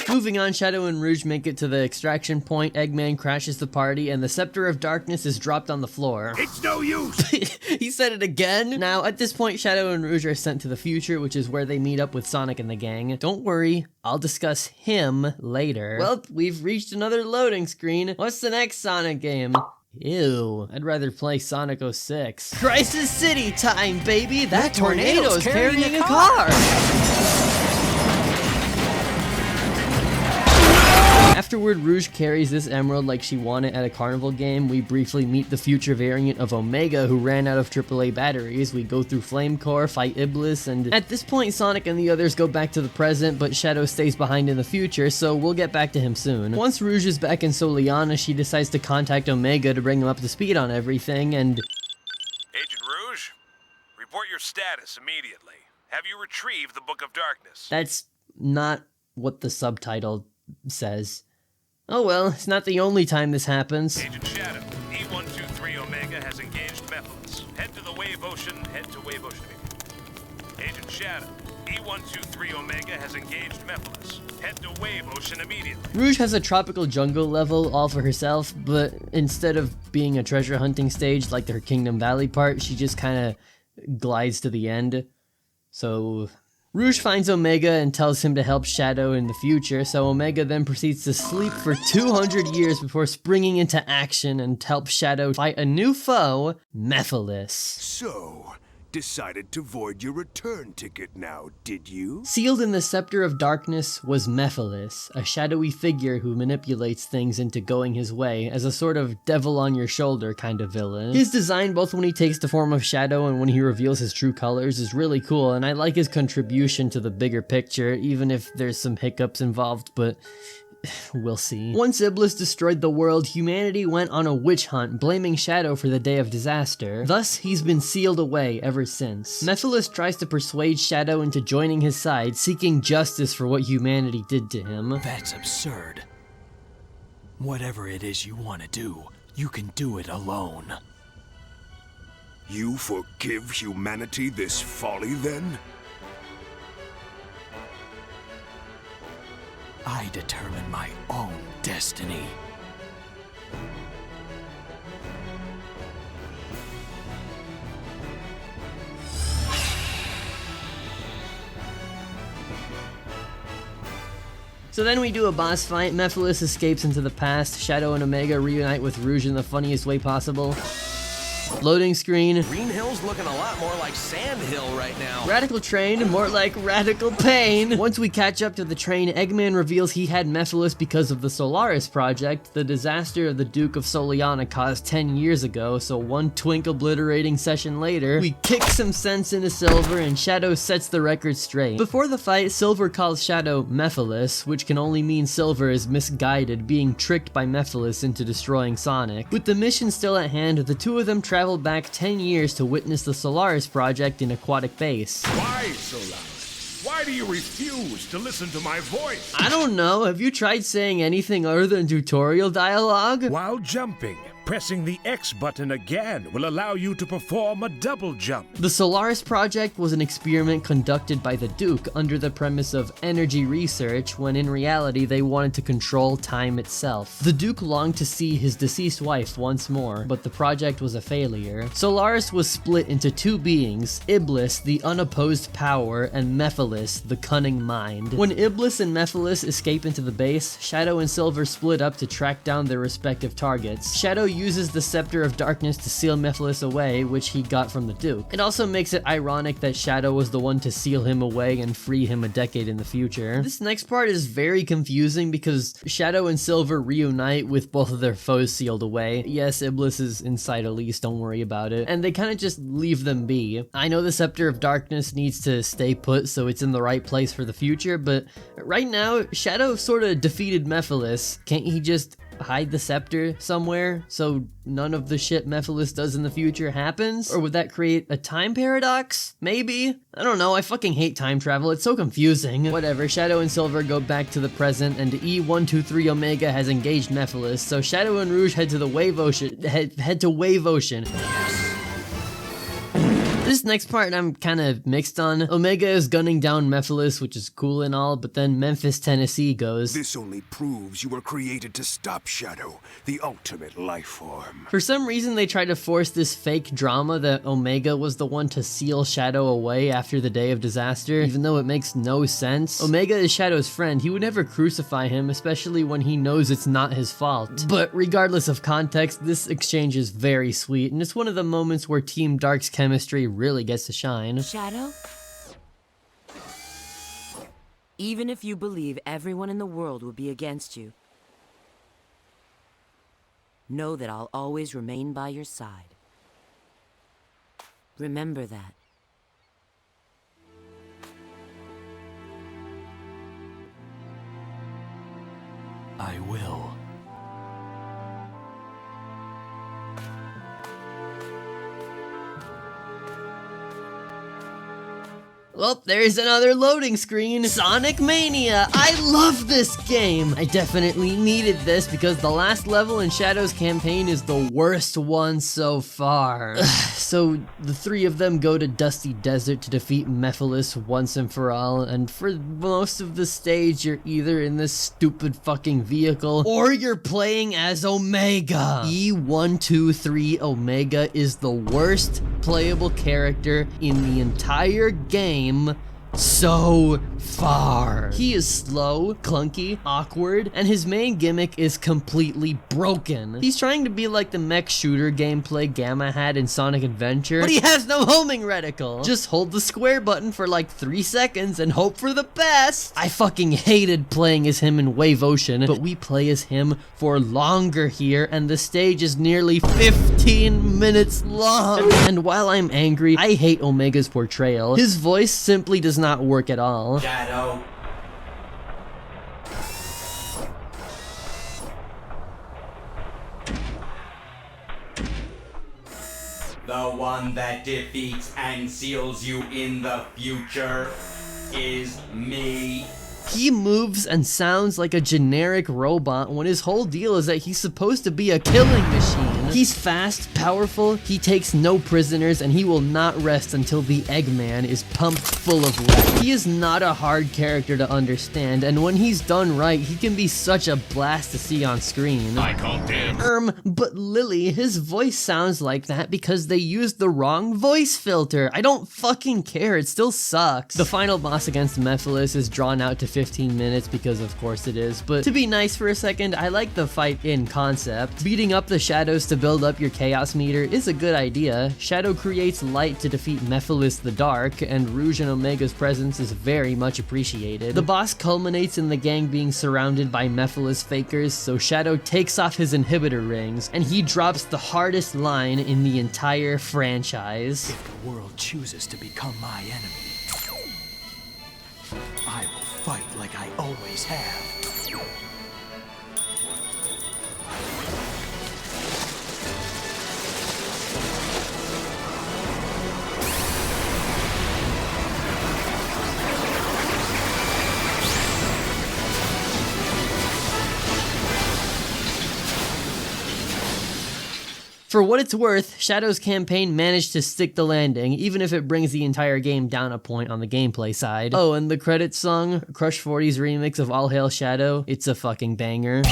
Moving on, Shadow and Rouge make it to the extraction point, Eggman crashes the party, and the Scepter of Darkness is dropped on the floor. It's no use! He said it again! Now, at this point, Shadow and Rouge are sent to the future, which is where they meet up with Sonic and the gang. Don't worry, I'll discuss him later. Well, we've reached another loading screen. What's the next Sonic game? Ew, I'd rather play Sonic 06. Crisis City time, baby! That tornado's carrying a car! Afterward, Rouge carries this emerald like she won it at a carnival game. We briefly meet the future variant of Omega who ran out of AAA batteries. We go through Flame Core, fight Iblis, and at this point Sonic and the others go back to the present, but Shadow stays behind in the future, so we'll get back to him soon. Once Rouge is back in Soleanna, she decides to contact Omega to bring him up to speed on everything, and Agent Rouge, report your status immediately. Have you retrieved the Book of Darkness? That's not what the subtitle says. Oh well, it's not the only time this happens. Agent Shadow, E123 Omega has engaged Mephiles. Head to the Wave Ocean, head to Wave Ocean. Agent Shadow, E123 Omega has engaged Mephiles. Head to Wave Ocean immediately. Rouge has a tropical jungle level all for herself, but instead of being a treasure hunting stage like her Kingdom Valley part, she just kind of glides to the end. So Rouge finds Omega and tells him to help Shadow in the future, so Omega then proceeds to sleep for 200 years before springing into action and helps Shadow fight a new foe, Mephiles. So, decided to void your return ticket now, did you? Sealed in the Scepter of Darkness was Mephiles, a shadowy figure who manipulates things into going his way as a sort of devil-on-your-shoulder kind of villain. His design, both when he takes the form of Shadow and when he reveals his true colors, is really cool, and I like his contribution to the bigger picture, even if there's some hiccups involved, but we'll see. Once Iblis destroyed the world, humanity went on a witch hunt, blaming Shadow for the day of disaster. Thus, he's been sealed away ever since. Mephiles tries to persuade Shadow into joining his side, seeking justice for what humanity did to him. That's absurd. Whatever it is you want to do, you can do it alone. You forgive humanity this folly, then? I determine my own destiny. So then we do a boss fight, Mephiles escapes into the past, Shadow and Omega reunite with Rouge in the funniest way possible. Loading screen. Green Hill's looking a lot more like Sand Hill right now. Radical Train, more like Radical Pain. Once we catch up to the train, Eggman reveals he had Mephiles because of the Solaris Project, the disaster of the Duke of Soliana caused 10 years ago, so one twink-obliterating session later, we kick some sense into Silver and Shadow sets the record straight. Before the fight, Silver calls Shadow Mephiles, which can only mean Silver is misguided, being tricked by Mephiles into destroying Sonic. With the mission still at hand, the two of them travel back 10 years to witness the Solaris Project in Aquatic Base. Why, Solaris? Why do you refuse to listen to my voice? I don't know, have you tried saying anything other than tutorial dialogue? While jumping, pressing the X button again will allow you to perform a double jump. The Solaris Project was an experiment conducted by the Duke under the premise of energy research, when in reality they wanted to control time itself. The Duke longed to see his deceased wife once more, but the project was a failure. Solaris was split into two beings, Iblis, the unopposed power, and Mephiles, the cunning mind. When Iblis and Mephiles escape into the base, Shadow and Silver split up to track down their respective targets. Shadow uses the Scepter of Darkness to seal Mephiles away, which he got from the Duke. It also makes it ironic that Shadow was the one to seal him away and free him a decade in the future. This next part is very confusing because Shadow and Silver reunite with both of their foes sealed away. Yes, Iblis is inside Elise, don't worry about it. And they kind of just leave them be. I know the Scepter of Darkness needs to stay put so it's in the right place for the future, but right now, Shadow sort of defeated Mephiles. Can't he just hide the scepter somewhere so none of the shit Mephiles does in the future happens? Or would that create a time paradox? Maybe? I don't know, I fucking hate time travel, it's so confusing. Whatever, Shadow and Silver go back to the present and E123 Omega has engaged Mephiles, so Shadow and Rouge head to the Wave Ocean, head to Wave Ocean. This next part I'm kind of mixed on. Omega is gunning down Mephiles, which is cool and all, but then Memphis, Tennessee goes, "This only proves you were created to stop Shadow, the ultimate life form." For some reason they try to force this fake drama that Omega was the one to seal Shadow away after the day of disaster, even though it makes no sense. Omega is Shadow's friend, he would never crucify him, especially when he knows it's not his fault. But regardless of context, this exchange is very sweet, and it's one of the moments where Team Dark's chemistry really gets to shine. Shadow? Even if you believe everyone in the world will be against you, know that I'll always remain by your side. Remember that. I will. Well, there's another loading screen. Sonic Mania! I love this game! I definitely needed this because the last level in Shadow's campaign is the worst one so far. So the three of them go to Dusty Desert to defeat Mephiles once and for all, and for most of the stage you're either in this stupid fucking vehicle or you're playing as Omega. E123 Omega is the worst playable character in the entire game so far. He is slow, clunky, awkward, and his main gimmick is completely broken. He's trying to be like the mech shooter gameplay Gamma had in Sonic Adventure, but he has no homing reticle. Just hold the square button for like 3 seconds and hope for the best. I fucking hated playing as him in Wave Ocean, but we play as him for longer here, and the stage is nearly 15 minutes long. And while I'm angry, I hate Omega's portrayal. His voice simply does not work at all. Shadow. The one that defeats and seals you in the future is me. He moves and sounds like a generic robot when his whole deal is that he's supposed to be a killing machine. He's fast, powerful, he takes no prisoners, and he will not rest until the Eggman is pumped full of lead. He is not a hard character to understand, and when he's done right, he can be such a blast to see on screen. I called him. But Lily, his voice sounds like that because they used the wrong voice filter. I don't fucking care, it still sucks. The final boss against Mephiles is drawn out to 15 minutes because of course it is, but to be nice for a second, I like the fight in concept. Beating up the shadows to build build up your chaos meter is a good idea. Shadow creates light to defeat Mephiles the Dark, and Rouge and Omega's presence is very much appreciated. The boss culminates in the gang being surrounded by Mephiles fakers, so Shadow takes off his inhibitor rings, and he drops the hardest line in the entire franchise. If the world chooses to become my enemy, I will fight like I always have. For what it's worth, Shadow's campaign managed to stick the landing, even if it brings the entire game down a point on the gameplay side. Oh, and the credits song, Crush 40's remix of All Hail Shadow, it's a fucking banger.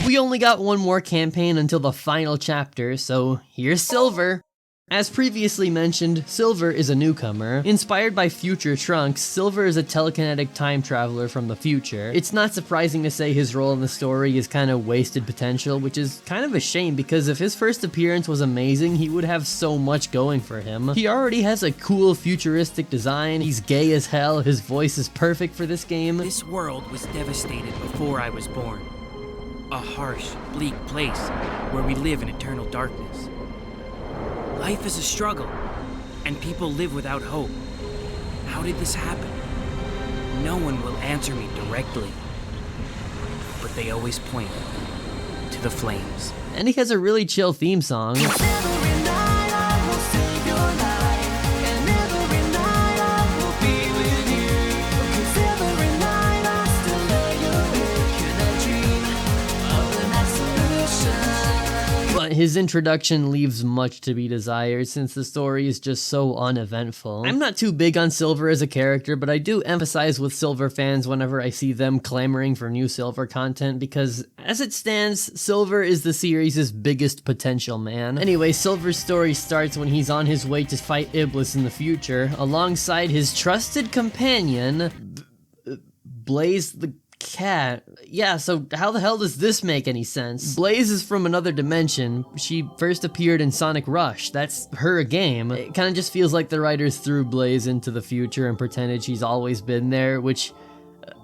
We only got one more campaign until the final chapter, so here's Silver. As previously mentioned, Silver is a newcomer. Inspired by Future Trunks, Silver is a telekinetic time traveler from the future. It's not surprising to say his role in the story is kind of wasted potential, which is kind of a shame because if his first appearance was amazing, he would have so much going for him. He already has a cool futuristic design, he's gay as hell, his voice is perfect for this game. This world was devastated before I was born. A harsh, bleak place where we live in eternal darkness. Life is a struggle, and people live without hope. How did this happen? No one will answer me directly, but they always point to the flames. And he has a really chill theme song. His introduction leaves much to be desired since the story is just so uneventful. I'm not too big on Silver as a character, but I do empathize with Silver fans whenever I see them clamoring for new Silver content because, as it stands, Silver is the series' biggest potential man. Anyway, Silver's story starts when he's on his way to fight Iblis in the future, alongside his trusted companion, Blaze the Cat. Yeah, so how the hell does this make any sense? Blaze is from another dimension. She first appeared in Sonic Rush. That's her game. It kind of just feels like the writers threw Blaze into the future and pretended she's always been there, which...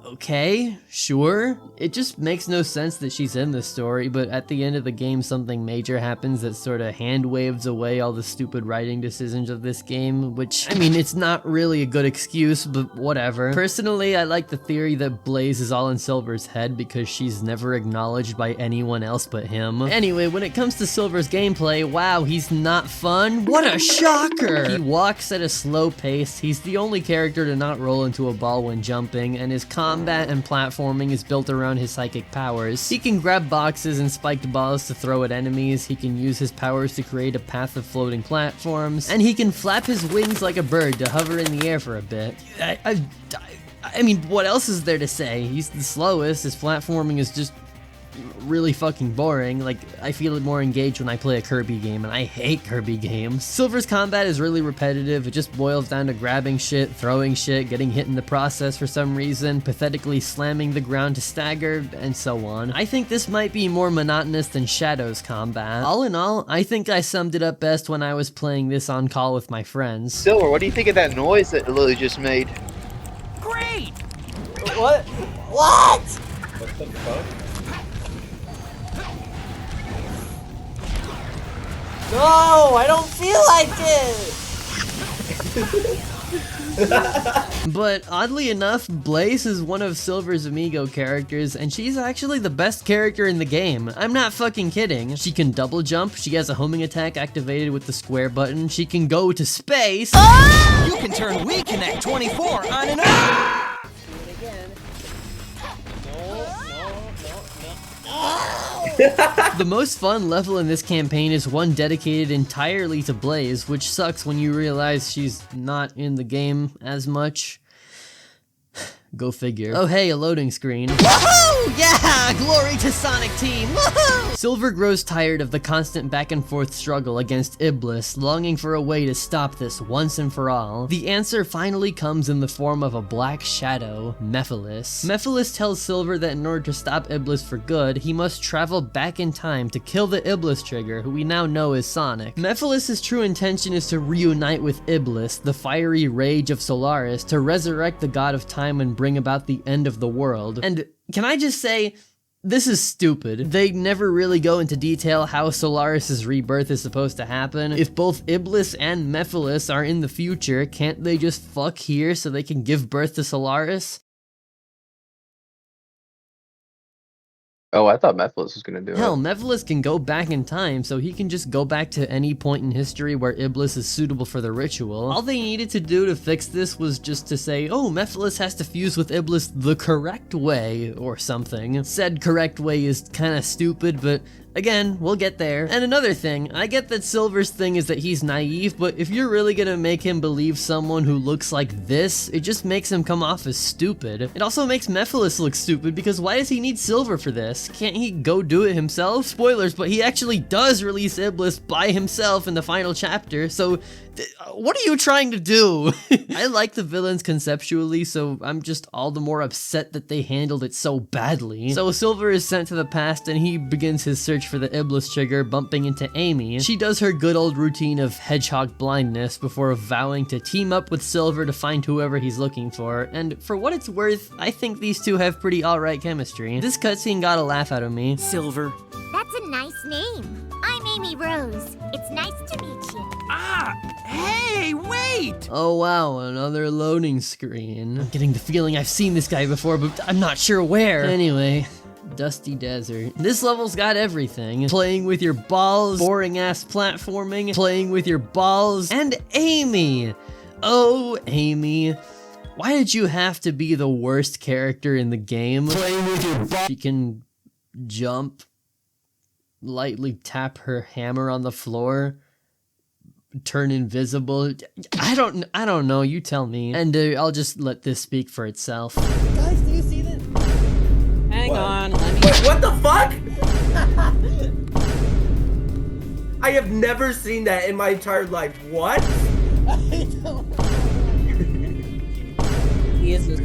okay, sure. It just makes no sense that she's in this story, but at the end of the game something major happens that sort of hand waves away all the stupid writing decisions of this game, which, I mean, it's not really a good excuse, but whatever. Personally, I like the theory that Blaze is all in Silver's head because she's never acknowledged by anyone else but him. Anyway, when it comes to Silver's gameplay, wow, he's not fun? What a shocker! He walks at a slow pace, he's the only character to not roll into a ball when jumping, and his combat and platforming is built around his psychic powers. He can grab boxes and spiked balls to throw at enemies, he can use his powers to create a path of floating platforms, and he can flap his wings like a bird to hover in the air for a bit. I mean, what else is there to say? He's the slowest, his platforming is just really fucking boring. Like, I feel more engaged when I play a Kirby game, and I hate Kirby games. Silver's combat is really repetitive. It just boils down to grabbing shit, throwing shit, getting hit in the process for some reason, pathetically slamming the ground to stagger, and so on. I think this might be more monotonous than Shadow's combat. All in all, I think I summed it up best when I was playing this on call with my friends. Silver, what do you think of that noise that Lily just made? Great! What? What? What the fuck? No, I don't feel like it! But oddly enough, Blaze is one of Silver's amigo characters, and she's actually the best character in the game. I'm not fucking kidding. She can double jump, she has a homing attack activated with the square button, she can go to space. You can turn WeConnect 24 on and off! The most fun level in this campaign is one dedicated entirely to Blaze, which sucks when you realize she's not in the game as much. Go figure. Oh hey, a loading screen. Woohoo! Yeah! Glory to Sonic Team! Woohoo! Silver grows tired of the constant back and forth struggle against Iblis, longing for a way to stop this once and for all. The answer finally comes in the form of a black shadow, Mephiles. Mephiles tells Silver that in order to stop Iblis for good, he must travel back in time to kill the Iblis Trigger, who we now know is Sonic. Mephiles' true intention is to reunite with Iblis, the fiery rage of Solaris, to resurrect the god of time and bring about the end of the world. And can I just say, this is stupid. They never really go into detail how Solaris' rebirth is supposed to happen. If both Iblis and Mephiles are in the future, can't they just fuck here so they can give birth to Solaris? Oh, I thought Mephiles was gonna do Hell, it. Mephiles can go back in time, so he can just go back to any point in history where Iblis is suitable for the ritual. All they needed to do to fix this was just to say, oh, Mephiles has to fuse with Iblis the correct way, or something. Said correct way is kinda stupid, but again, we'll get there. And another thing, I get that Silver's thing is that he's naive, but if you're really gonna make him believe someone who looks like this, it just makes him come off as stupid. It also makes Mephiles look stupid, because why does he need Silver for this? Can't he go do it himself? Spoilers, but he actually does release Iblis by himself in the final chapter, so what are you trying to do? I like the villains conceptually, so I'm just all the more upset that they handled it so badly. So Silver is sent to the past and he begins his search for the Iblis Trigger, bumping into Amy. She does her good old routine of hedgehog blindness before vowing to team up with Silver to find whoever he's looking for, and for what it's worth, I think these two have pretty alright chemistry. This cutscene got a laugh out of me. Silver. That's a nice name. I'm Amy Rose. It's nice to meet you. Ah! Hey, wait! Oh wow, another loading screen. I'm getting the feeling I've seen this guy before, but I'm not sure where. Anyway, Dusty Desert. This level's got everything. Playing with your balls, boring ass platforming, playing with your balls, and Amy! Oh, Amy. Why did you have to be the worst character in the game? Playing with your balls. She can jump, lightly tap her hammer on the floor, turn invisible. I don't know, you tell me. And I'll just let this speak for itself. Guys, do you see this? Hang on, let me... Wait, what the fuck? I have never seen that in my entire life. What? I don't know. He is just...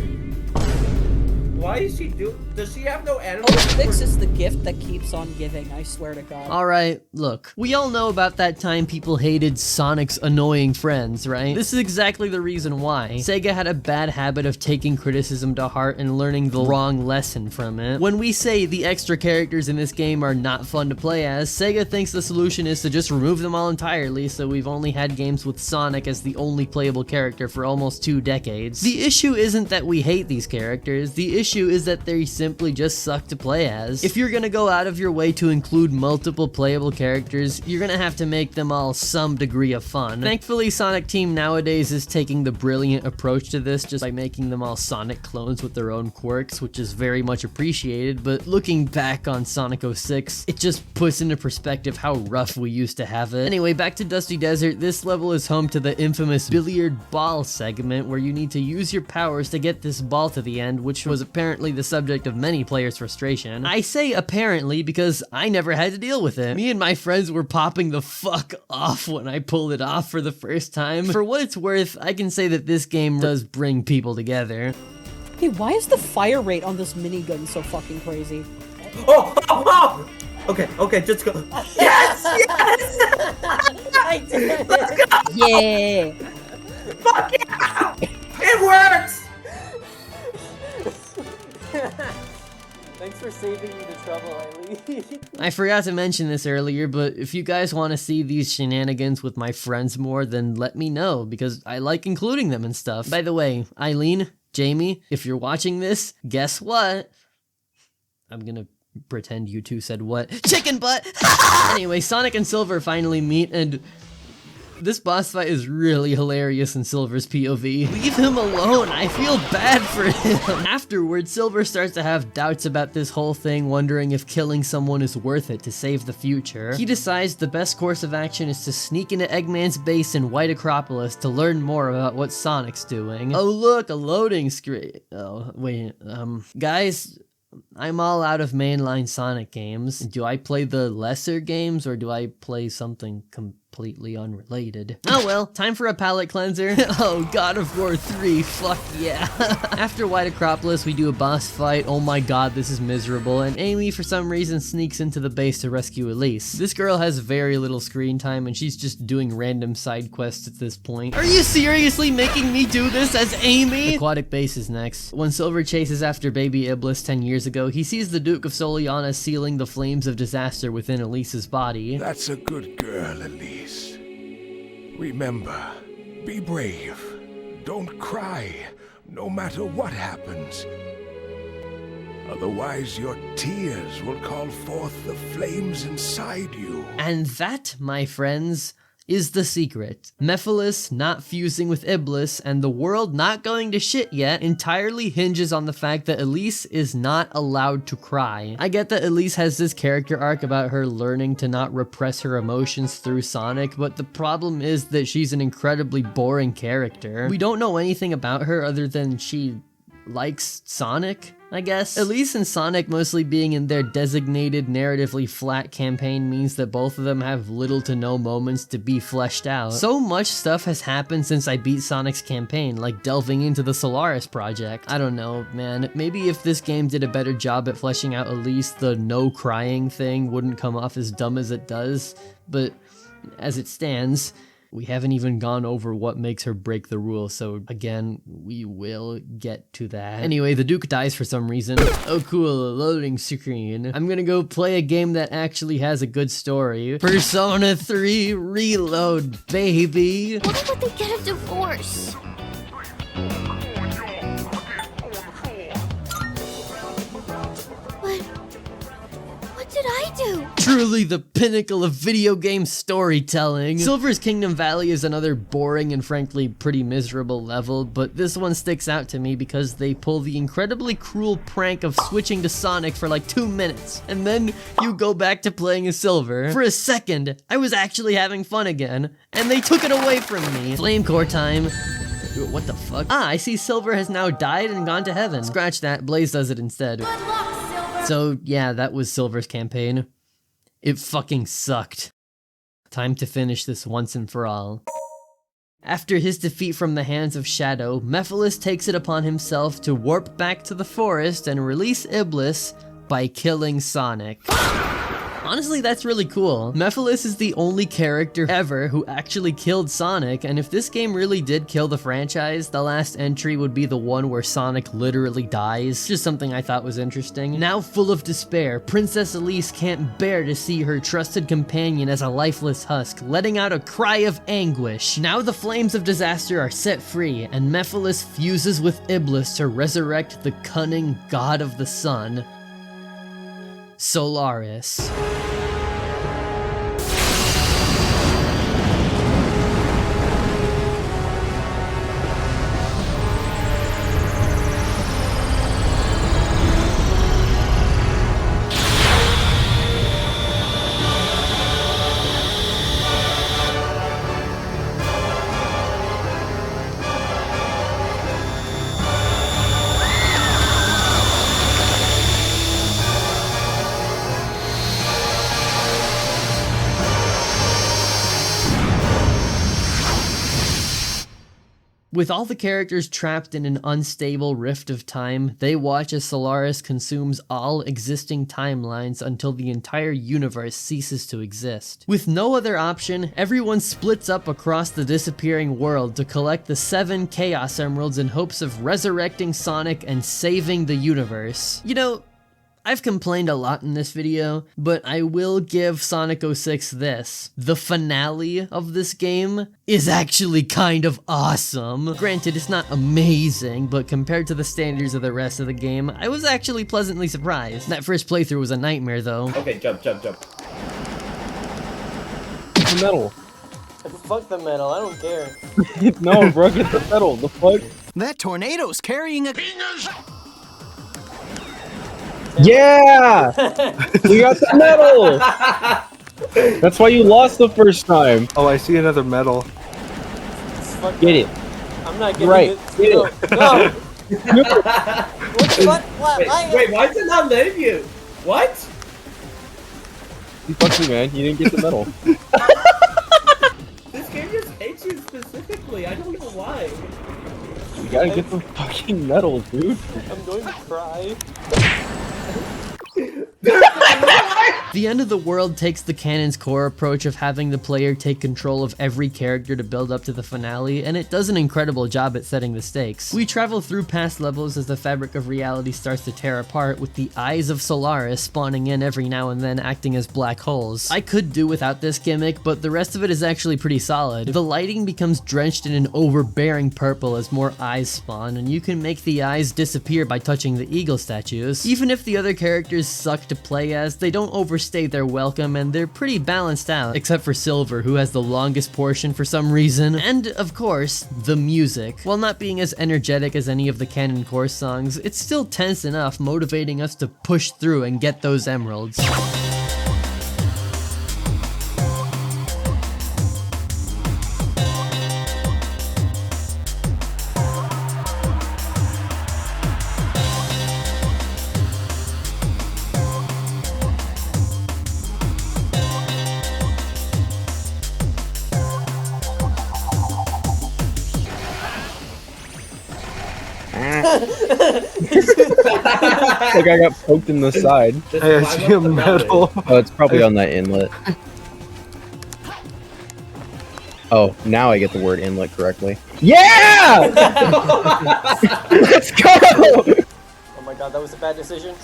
Why is she does she have no animal? Oh, Fix is the gift that keeps on giving, I swear to God. Alright, look. We all know about that time people hated Sonic's annoying friends, right? This is exactly the reason why. Sega had a bad habit of taking criticism to heart and learning the wrong lesson from it. When we say the extra characters in this game are not fun to play as, Sega thinks the solution is to just remove them all entirely, so we've only had games with Sonic as the only playable character for almost 2 decades. The issue isn't that we hate these characters, the issue is that they simply just suck to play as. If you're gonna go out of your way to include multiple playable characters, you're gonna have to make them all some degree of fun. Thankfully, Sonic Team nowadays is taking the brilliant approach to this just by making them all Sonic clones with their own quirks, which is very much appreciated, but looking back on Sonic 06, it just puts into perspective how rough we used to have it. Anyway, back to Dusty Desert, this level is home to the infamous billiard ball segment where you need to use your powers to get this ball to the end, which was apparently the subject of many players' frustration. I say apparently because I never had to deal with it. Me and my friends were popping the fuck off when I pulled it off for the first time. For what it's worth, I can say that this game does bring people together. Hey, why is the fire rate on this minigun so fucking crazy? Oh! Okay, just go. Yes! Yes! I did it! Let's go! Yeah! Fuck yeah! It works! Thanks for saving me the trouble, Eileen. I forgot to mention this earlier, but if you guys want to see these shenanigans with my friends more, then let me know, because I like including them and stuff. By the way, Eileen, Jamie, if you're watching this, guess what? I'm gonna pretend you two said what? Chicken butt! Anyway, Sonic and Silver finally meet, and This boss fight is really hilarious in Silver's POV. Leave him alone, I feel bad for him. Afterwards, Silver starts to have doubts about this whole thing, wondering if killing someone is worth it to save the future. He decides the best course of action is to sneak into Eggman's base in White Acropolis to learn more about what Sonic's doing. Oh look, a loading screen. Oh, wait, guys, I'm all out of mainline Sonic games. Do I play the lesser games or do I play something completely unrelated? Oh well, time for a palate cleanser. Oh, God of War 3, fuck yeah. After White Acropolis, we do a boss fight. Oh my god, this is miserable. And Amy, for some reason, sneaks into the base to rescue Elise. This girl has very little screen time and she's just doing random side quests at this point. Are you seriously making me do this as Amy? Aquatic Base is next. When Silver chases after baby Iblis 10 years ago, he sees the Duke of Soliana sealing the flames of disaster within Elise's body. That's a good girl, Elise. Remember, be brave. Don't cry, no matter what happens. Otherwise, your tears will call forth the flames inside you. And that, my friends, is the secret. Mephiles not fusing with Iblis and the world not going to shit yet entirely hinges on the fact that Elise is not allowed to cry. I get that Elise has this character arc about her learning to not repress her emotions through Sonic, but the problem is that she's an incredibly boring character. We don't know anything about her other than she likes Sonic, I guess. Elise and Sonic mostly being in their designated narratively flat campaign means that both of them have little to no moments to be fleshed out. So much stuff has happened since I beat Sonic's campaign, like delving into the Solaris project. I don't know, man. Maybe if this game did a better job at fleshing out Elise, the no crying thing wouldn't come off as dumb as it does, but as it stands, we haven't even gone over what makes her break the rule, so again, we will get to that. Anyway, the Duke dies for some reason. Oh cool, a loading screen. I'm gonna go play a game that actually has a good story. Persona 3 Reload, baby! Why would they get a divorce? What did I do? Truly the pinnacle of video game storytelling. Silver's Kingdom Valley is another boring and frankly pretty miserable level, but this one sticks out to me because they pull the incredibly cruel prank of switching to Sonic for like 2 minutes, and then you go back to playing as Silver. For a second, I was actually having fun again, and they took it away from me. Flame Core time. What the fuck? Ah, I see Silver has now died and gone to heaven. Scratch that, Blaze does it instead. Good luck, Silver! So yeah, that was Silver's campaign. It fucking sucked. Time to finish this once and for all. After his defeat from the hands of Shadow, Mephiles takes it upon himself to warp back to the forest and release Iblis by killing Sonic. Honestly, that's really cool. Mephiles is the only character ever who actually killed Sonic, and if this game really did kill the franchise, the last entry would be the one where Sonic literally dies. Just something I thought was interesting. Now full of despair, Princess Elise can't bear to see her trusted companion as a lifeless husk, letting out a cry of anguish. Now the flames of disaster are set free, and Mephiles fuses with Iblis to resurrect the cunning god of the sun, Solaris. With all the characters trapped in an unstable rift of time, they watch as Solaris consumes all existing timelines until the entire universe ceases to exist. With no other option, everyone splits up across the disappearing world to collect the 7 Chaos Emeralds in hopes of resurrecting Sonic and saving the universe. You know, I've complained a lot in this video, but I will give Sonic 06 this. The finale of this game is actually kind of awesome. Granted, it's not amazing, but compared to the standards of the rest of the game, I was actually pleasantly surprised. That first playthrough was a nightmare though. Okay, jump. Metal. Fuck the metal, I don't care. No, bro, get the metal. The fuck? That tornado's carrying a... Yeah! We got the metal! That's why you lost the first time. Oh, I see another medal. Get it. I'm not getting Right. it. Get No. it. No. Wait, why is it not letting you? What? You fucked me, man. You didn't get the medal. This game just hates you specifically. I don't know why. You gotta get the fucking medal, dude. I'm going to cry. The End of the World takes the canon's core approach of having the player take control of every character to build up to the finale, and it does an incredible job at setting the stakes. We travel through past levels as the fabric of reality starts to tear apart, with the eyes of Solaris spawning in every now and then acting as black holes. I could do without this gimmick, but the rest of it is actually pretty solid. The lighting becomes drenched in an overbearing purple as more eyes spawn, and you can make the eyes disappear by touching the eagle statues. Even if the other characters suck to play as, they don't overstay their welcome, and they're pretty balanced out, except for Silver, who has the longest portion for some reason. And of course, the music. While not being as energetic as any of the canon core songs, it's still tense enough, motivating us to push through and get those emeralds. Like I got poked in the side. Hey, I see a medal. Oh, it's probably on that inlet. Oh, now I get the word inlet correctly. Yeah! Let's go! Oh my god, that was a bad decision.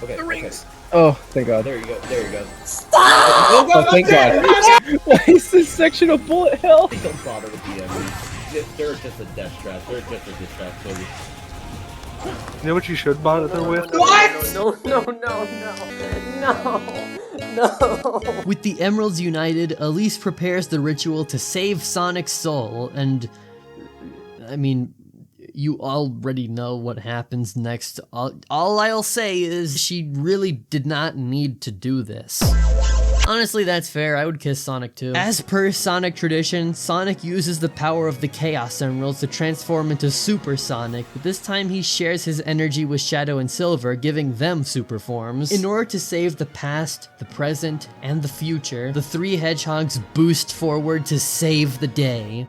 Okay. The rings. Oh, thank God. There you go. There you go. Stop! Oh, thank God. Why is this section of bullet hell? Don't bother with the enemies. They're just a death trap. They're just a distract soldier. You know what you should bond it there with? What? No. No. With the Emeralds united, Elise prepares the ritual to save Sonic's soul, and I mean, you already know what happens next. All I'll say is she really did not need to do this. Honestly, that's fair. I would kiss Sonic too. As per Sonic tradition, Sonic uses the power of the Chaos Emeralds to transform into Super Sonic, but this time he shares his energy with Shadow and Silver, giving them super forms. In order to save the past, the present, and the future, the three hedgehogs boost forward to save the day.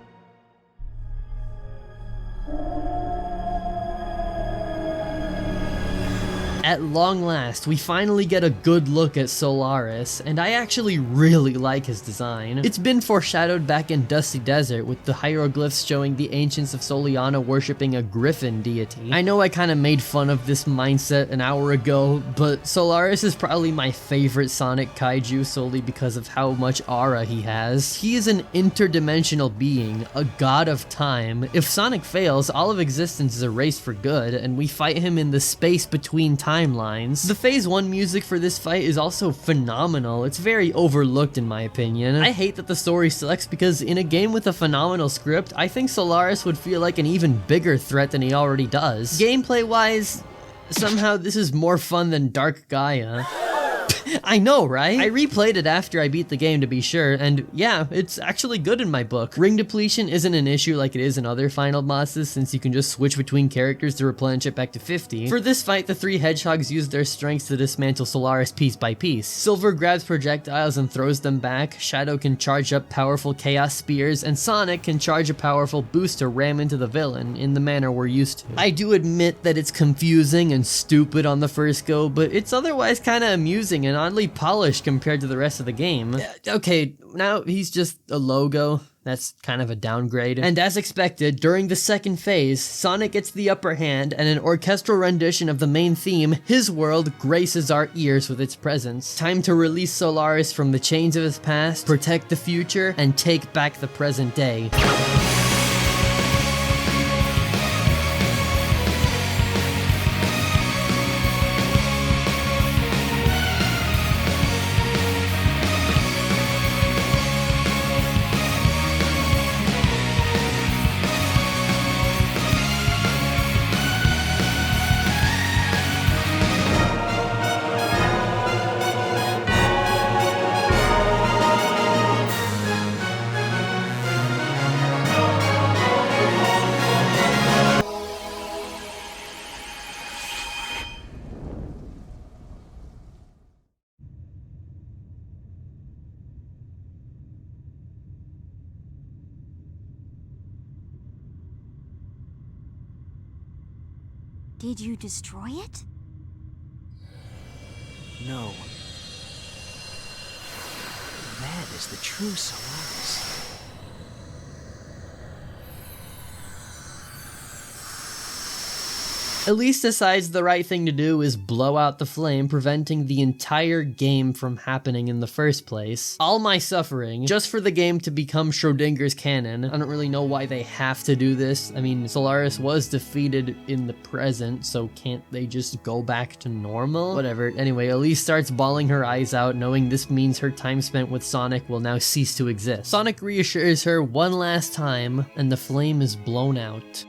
At long last, we finally get a good look at Solaris, and I actually really like his design. It's been foreshadowed back in Dusty Desert, with the hieroglyphs showing the ancients of Soliana worshipping a griffin deity. I know I kinda made fun of this mindset an hour ago, but Solaris is probably my favorite Sonic kaiju solely because of how much aura he has. He is an interdimensional being, a god of time. If Sonic fails, all of existence is erased for good, and we fight him in the space between timelines. The Phase 1 music for this fight is also phenomenal. It's very overlooked in my opinion. I hate that the story sucks because in a game with a phenomenal script, I think Solaris would feel like an even bigger threat than he already does. Gameplay wise, somehow this is more fun than Dark Gaia. I know, right? I replayed it after I beat the game to be sure, and yeah, it's actually good in my book. Ring depletion isn't an issue like it is in other final bosses, since you can just switch between characters to replenish it back to 50. For this fight, the three hedgehogs use their strengths to dismantle Solaris piece by piece. Silver grabs projectiles and throws them back, Shadow can charge up powerful chaos spears, and Sonic can charge a powerful boost to ram into the villain, in the manner we're used to. I do admit that it's confusing and stupid on the first go, but it's otherwise kinda amusing and oddly polished compared to the rest of the game. Okay, now he's just a logo. That's kind of a downgrade. And as expected, during the second phase, Sonic gets the upper hand, and an orchestral rendition of the main theme, His World, graces our ears with its presence. Time to release Solaris from the chains of his past, protect the future, and take back the present day. Did you destroy it? No. That is the true Solaris. Elise decides the right thing to do is blow out the flame, preventing the entire game from happening in the first place. All my suffering, just for the game to become Schrodinger's canon. I don't really know why they have to do this. I mean, Solaris was defeated in the present, so can't they just go back to normal? Whatever. Anyway, Elise starts bawling her eyes out, knowing this means her time spent with Sonic will now cease to exist. Sonic reassures her one last time, and the flame is blown out.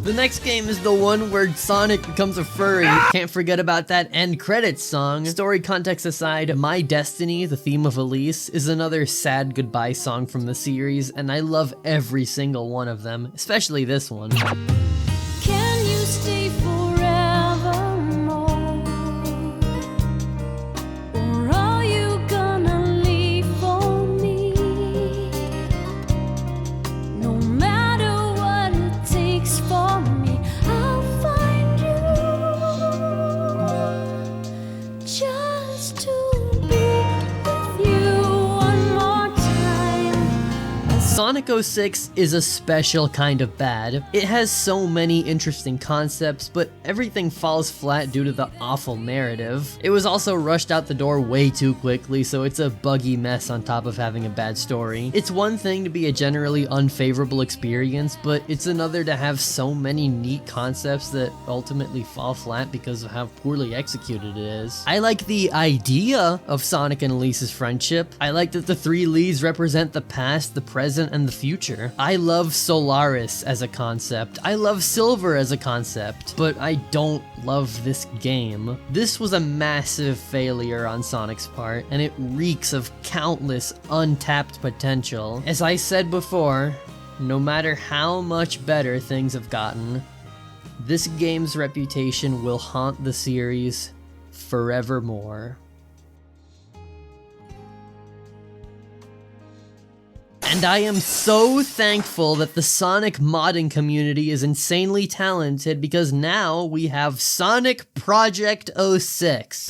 The next game is the one where Sonic becomes a furry. Can't forget about that end credits song. Story context aside, My Destiny, the theme of Elise, is another sad goodbye song from the series, and I love every single one of them, especially this one. Can you stay forevermore? Or are you gonna leave for me? No matter what it takes for me, I'll find you just to be with you one more time. Sonic 06 is a special kind of bad. It has so many interesting concepts, but everything falls flat due to the awful narrative. It was also rushed out the door way too quickly, so it's a buggy mess on top of having a bad story. It's one thing to be a generally unfavorable experience, but it's another to have so many neat concepts that ultimately fall flat because of how poorly executed it is. I like the idea of Sonic and Elise's friendship. I like that the three leads represent the past, the present, and the future. I love Solaris as a concept. I love Silver as a concept, but I don't love this game. This was a massive failure on Sonic's part, and it reeks of countless untapped potential. As I said before, no matter how much better things have gotten, this game's reputation will haunt the series forevermore. And I am so thankful that the Sonic modding community is insanely talented, because now we have Sonic Project 06.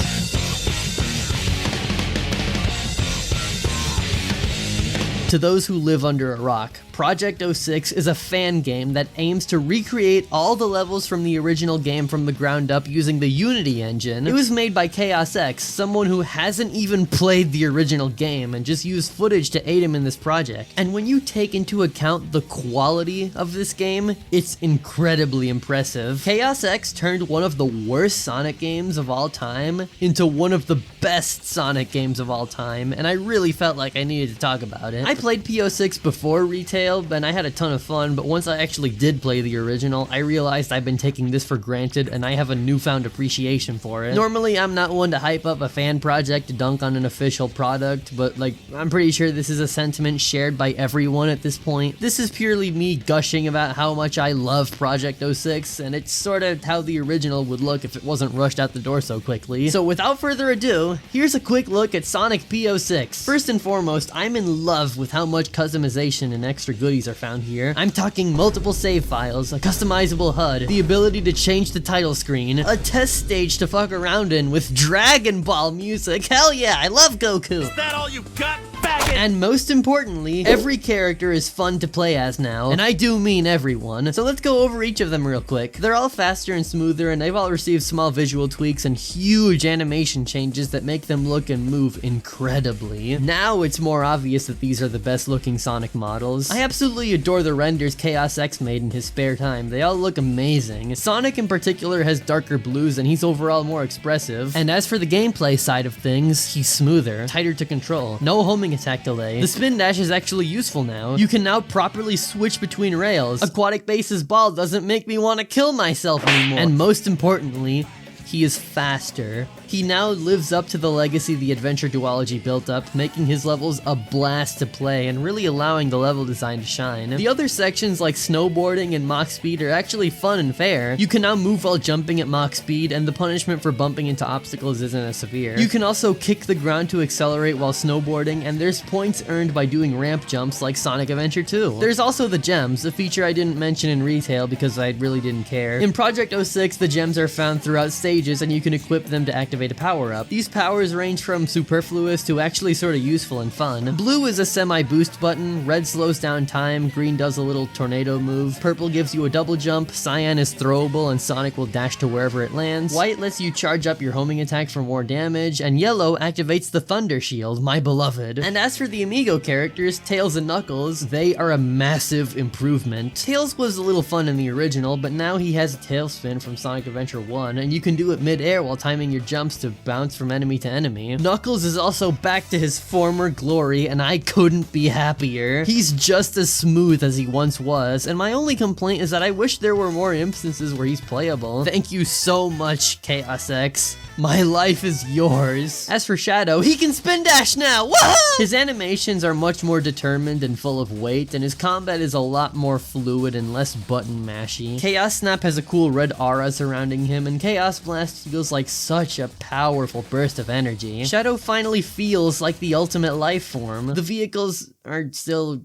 To those who live under a rock, Project 06 is a fan game that aims to recreate all the levels from the original game from the ground up using the Unity engine. It was made by Chaos X, someone who hasn't even played the original game and just used footage to aid him in this project. And when you take into account the quality of this game, it's incredibly impressive. Chaos X turned one of the worst Sonic games of all time into one of the best Sonic games of all time, and I really felt like I needed to talk about it. I played P06 before retail, and I had a ton of fun, but once I actually did play the original, I realized I've been taking this for granted, and I have a newfound appreciation for it. Normally, I'm not one to hype up a fan project to dunk on an official product, but like, I'm pretty sure this is a sentiment shared by everyone at this point. This is purely me gushing about how much I love Project 06, and it's sort of how the original would look if it wasn't rushed out the door so quickly. So without further ado, here's a quick look at Sonic P06. First and foremost, I'm in love with how much customization and extra goodies are found here. I'm talking multiple save files, a customizable HUD, the ability to change the title screen, a test stage to fuck around in with Dragon Ball music. Hell yeah, I love Goku! Is that all you got, faggot? And most importantly, every character is fun to play as now, and I do mean everyone. So let's go over each of them real quick. They're all faster and smoother, and they've all received small visual tweaks and huge animation changes that make them look and move incredibly. Now it's more obvious that these are the best looking Sonic models. I absolutely adore the renders Chaos X made in his spare time. They all look amazing. Sonic in particular has darker blues, and he's overall more expressive. And as for the gameplay side of things, he's smoother, tighter to control. No homing attack delay. The spin dash is actually useful now. You can now properly switch between rails. Aquatic Base's ball doesn't make me want to kill myself anymore. And most importantly, he is faster. He now lives up to the legacy the Adventure Duology built up, making his levels a blast to play and really allowing the level design to shine. The other sections like snowboarding and Mach Speed are actually fun and fair. You can now move while jumping at Mach Speed, and the punishment for bumping into obstacles isn't as severe. You can also kick the ground to accelerate while snowboarding, and there's points earned by doing ramp jumps like Sonic Adventure 2. There's also the gems, a feature I didn't mention in retail because I really didn't care. In Project 06, the gems are found throughout stages and you can equip them to activate a power-up. These powers range from superfluous to actually sort of useful and fun. Blue is a semi-boost button, red slows down time, green does a little tornado move, purple gives you a double jump, cyan is throwable and Sonic will dash to wherever it lands, white lets you charge up your homing attack for more damage, and yellow activates the Thunder Shield, my beloved. And as for the Amigo characters, Tails and Knuckles, they are a massive improvement. Tails was a little fun in the original, but now he has a tail spin from Sonic Adventure 1, and you can do it mid-air while timing your jumps to bounce from enemy to enemy. Knuckles is also back to his former glory, and I couldn't be happier. He's just as smooth as he once was, and my only complaint is that I wish there were more instances where he's playable. Thank you so much, Chaos X. My life is yours. As for Shadow, he can spin dash now! Woohoo! His animations are much more determined and full of weight, and his combat is a lot more fluid and less button mashy. Chaos Snap has a cool red aura surrounding him, and Chaos Blast feels like such a powerful burst of energy. Shadow finally feels like the ultimate life form. The vehicles are still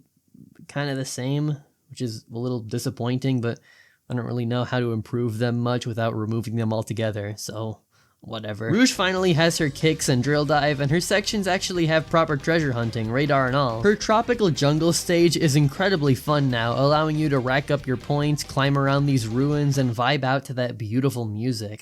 kind of the same, which is a little disappointing, but I don't really know how to improve them much without removing them altogether, so whatever. Rouge finally has her kicks and drill dive, and her sections actually have proper treasure hunting, radar and all. Her tropical jungle stage is incredibly fun now, allowing you to rack up your points, climb around these ruins, and vibe out to that beautiful music.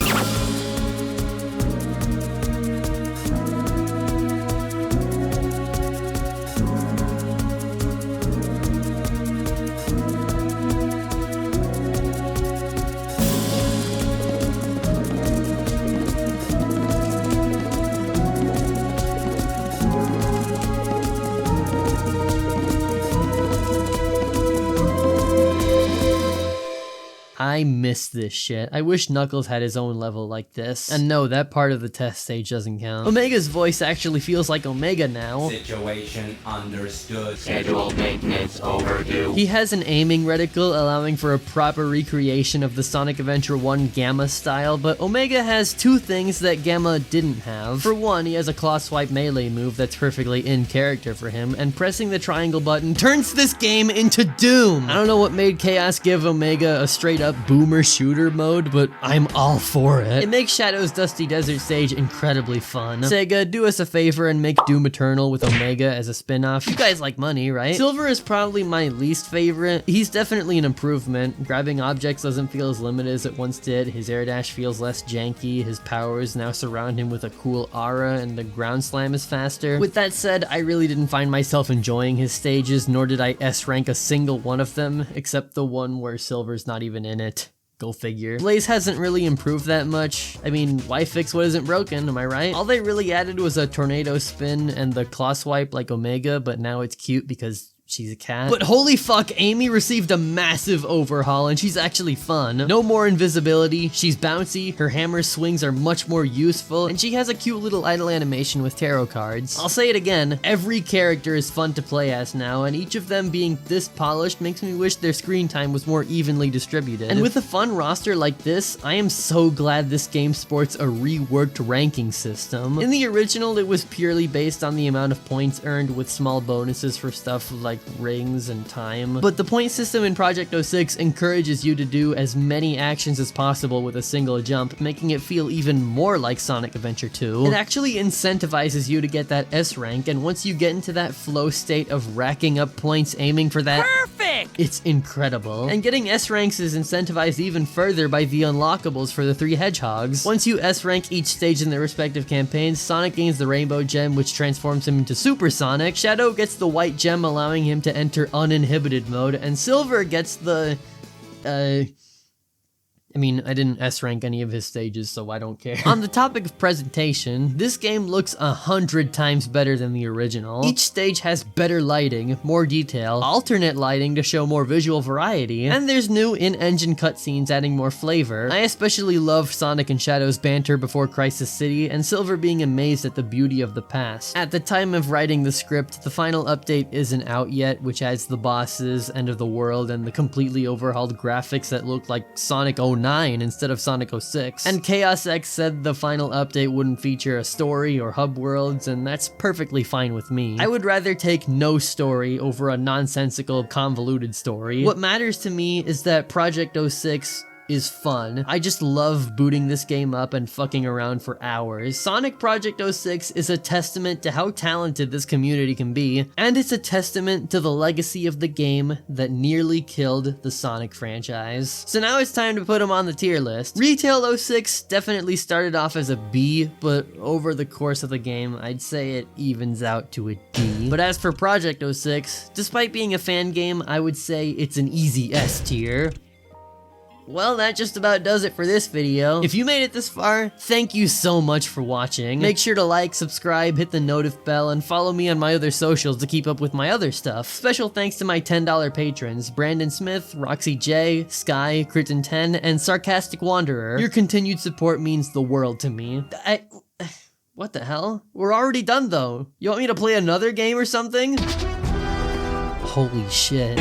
I miss this shit. I wish Knuckles had his own level like this. And no, that part of the test stage doesn't count. Omega's voice actually feels like Omega now. Situation understood. Scheduled maintenance overdue. He has an aiming reticle allowing for a proper recreation of the Sonic Adventure 1 Gamma style, but Omega has two things that Gamma didn't have. For one, he has a claw swipe melee move that's perfectly in character for him, and pressing the triangle button turns this game into Doom! I don't know what made Chaos give Omega a straight up boomer shooter mode, but I'm all for it. It makes Shadow's Dusty Desert stage incredibly fun. Sega, do us a favor and make Doom Eternal with Omega as a spin-off. You guys like money, right? Silver is probably my least favorite. He's definitely an improvement. Grabbing objects doesn't feel as limited as it once did. His air dash feels less janky. His powers now surround him with a cool aura, and the ground slam is faster. With that said, I really didn't find myself enjoying his stages, nor did I S-rank a single one of them, except the one where Silver's not even in it. Go figure. Blaze hasn't really improved that much. I mean, why fix what isn't broken, am I right? All they really added was a tornado spin and the claw swipe like Omega, but now it's cute because she's a cat. But holy fuck, Amy received a massive overhaul and she's actually fun. No more invisibility, she's bouncy, her hammer swings are much more useful, and she has a cute little idle animation with tarot cards. I'll say it again, every character is fun to play as now, and each of them being this polished makes me wish their screen time was more evenly distributed. And with a fun roster like this, I am so glad this game sports a reworked ranking system. In the original, it was purely based on the amount of points earned with small bonuses for stuff like rings and time. But the point system in Project 06 encourages you to do as many actions as possible with a single jump, making it feel even more like Sonic Adventure 2. It actually incentivizes you to get that S rank, and once you get into that flow state of racking up points aiming for that, perfect! It's incredible. And getting S ranks is incentivized even further by the unlockables for the 3 hedgehogs. Once you S rank each stage in their respective campaigns, Sonic gains the Rainbow Gem, which transforms him into Super Sonic, Shadow gets the White Gem, allowing him to enter uninhibited mode, and Silver gets the I mean, I didn't S-rank any of his stages, so I don't care. On the topic of presentation, this game looks 100 times better than the original. Each stage has better lighting, more detail, alternate lighting to show more visual variety, and there's new in-engine cutscenes adding more flavor. I especially loved Sonic and Shadow's banter before Crisis City, and Silver being amazed at the beauty of the past. At the time of writing the script, the final update isn't out yet, which adds the bosses, end of the world, and the completely overhauled graphics that look like Sonic 09 instead of Sonic 06. And Chaos X said the final update wouldn't feature a story or hub worlds, and that's perfectly fine with me. I would rather take no story over a nonsensical, convoluted story. What matters to me is that Project 06 is fun. I just love booting this game up and fucking around for hours. Sonic Project 06 is a testament to how talented this community can be, and it's a testament to the legacy of the game that nearly killed the Sonic franchise. So now it's time to put them on the tier list. Retail 06 definitely started off as a B, but over the course of the game, I'd say it evens out to a D. But as for Project 06, despite being a fan game, I would say it's an easy S tier. Well, that just about does it for this video. If you made it this far, thank you so much for watching. Make sure to like, subscribe, hit the notif bell, and follow me on my other socials to keep up with my other stuff. Special thanks to my $10 patrons, Brandon Smith, Roxy J, Sky, Kritten10, and Sarcastic Wanderer. Your continued support means the world to me. What the hell? We're already done though. You want me to play another game or something? Holy shit.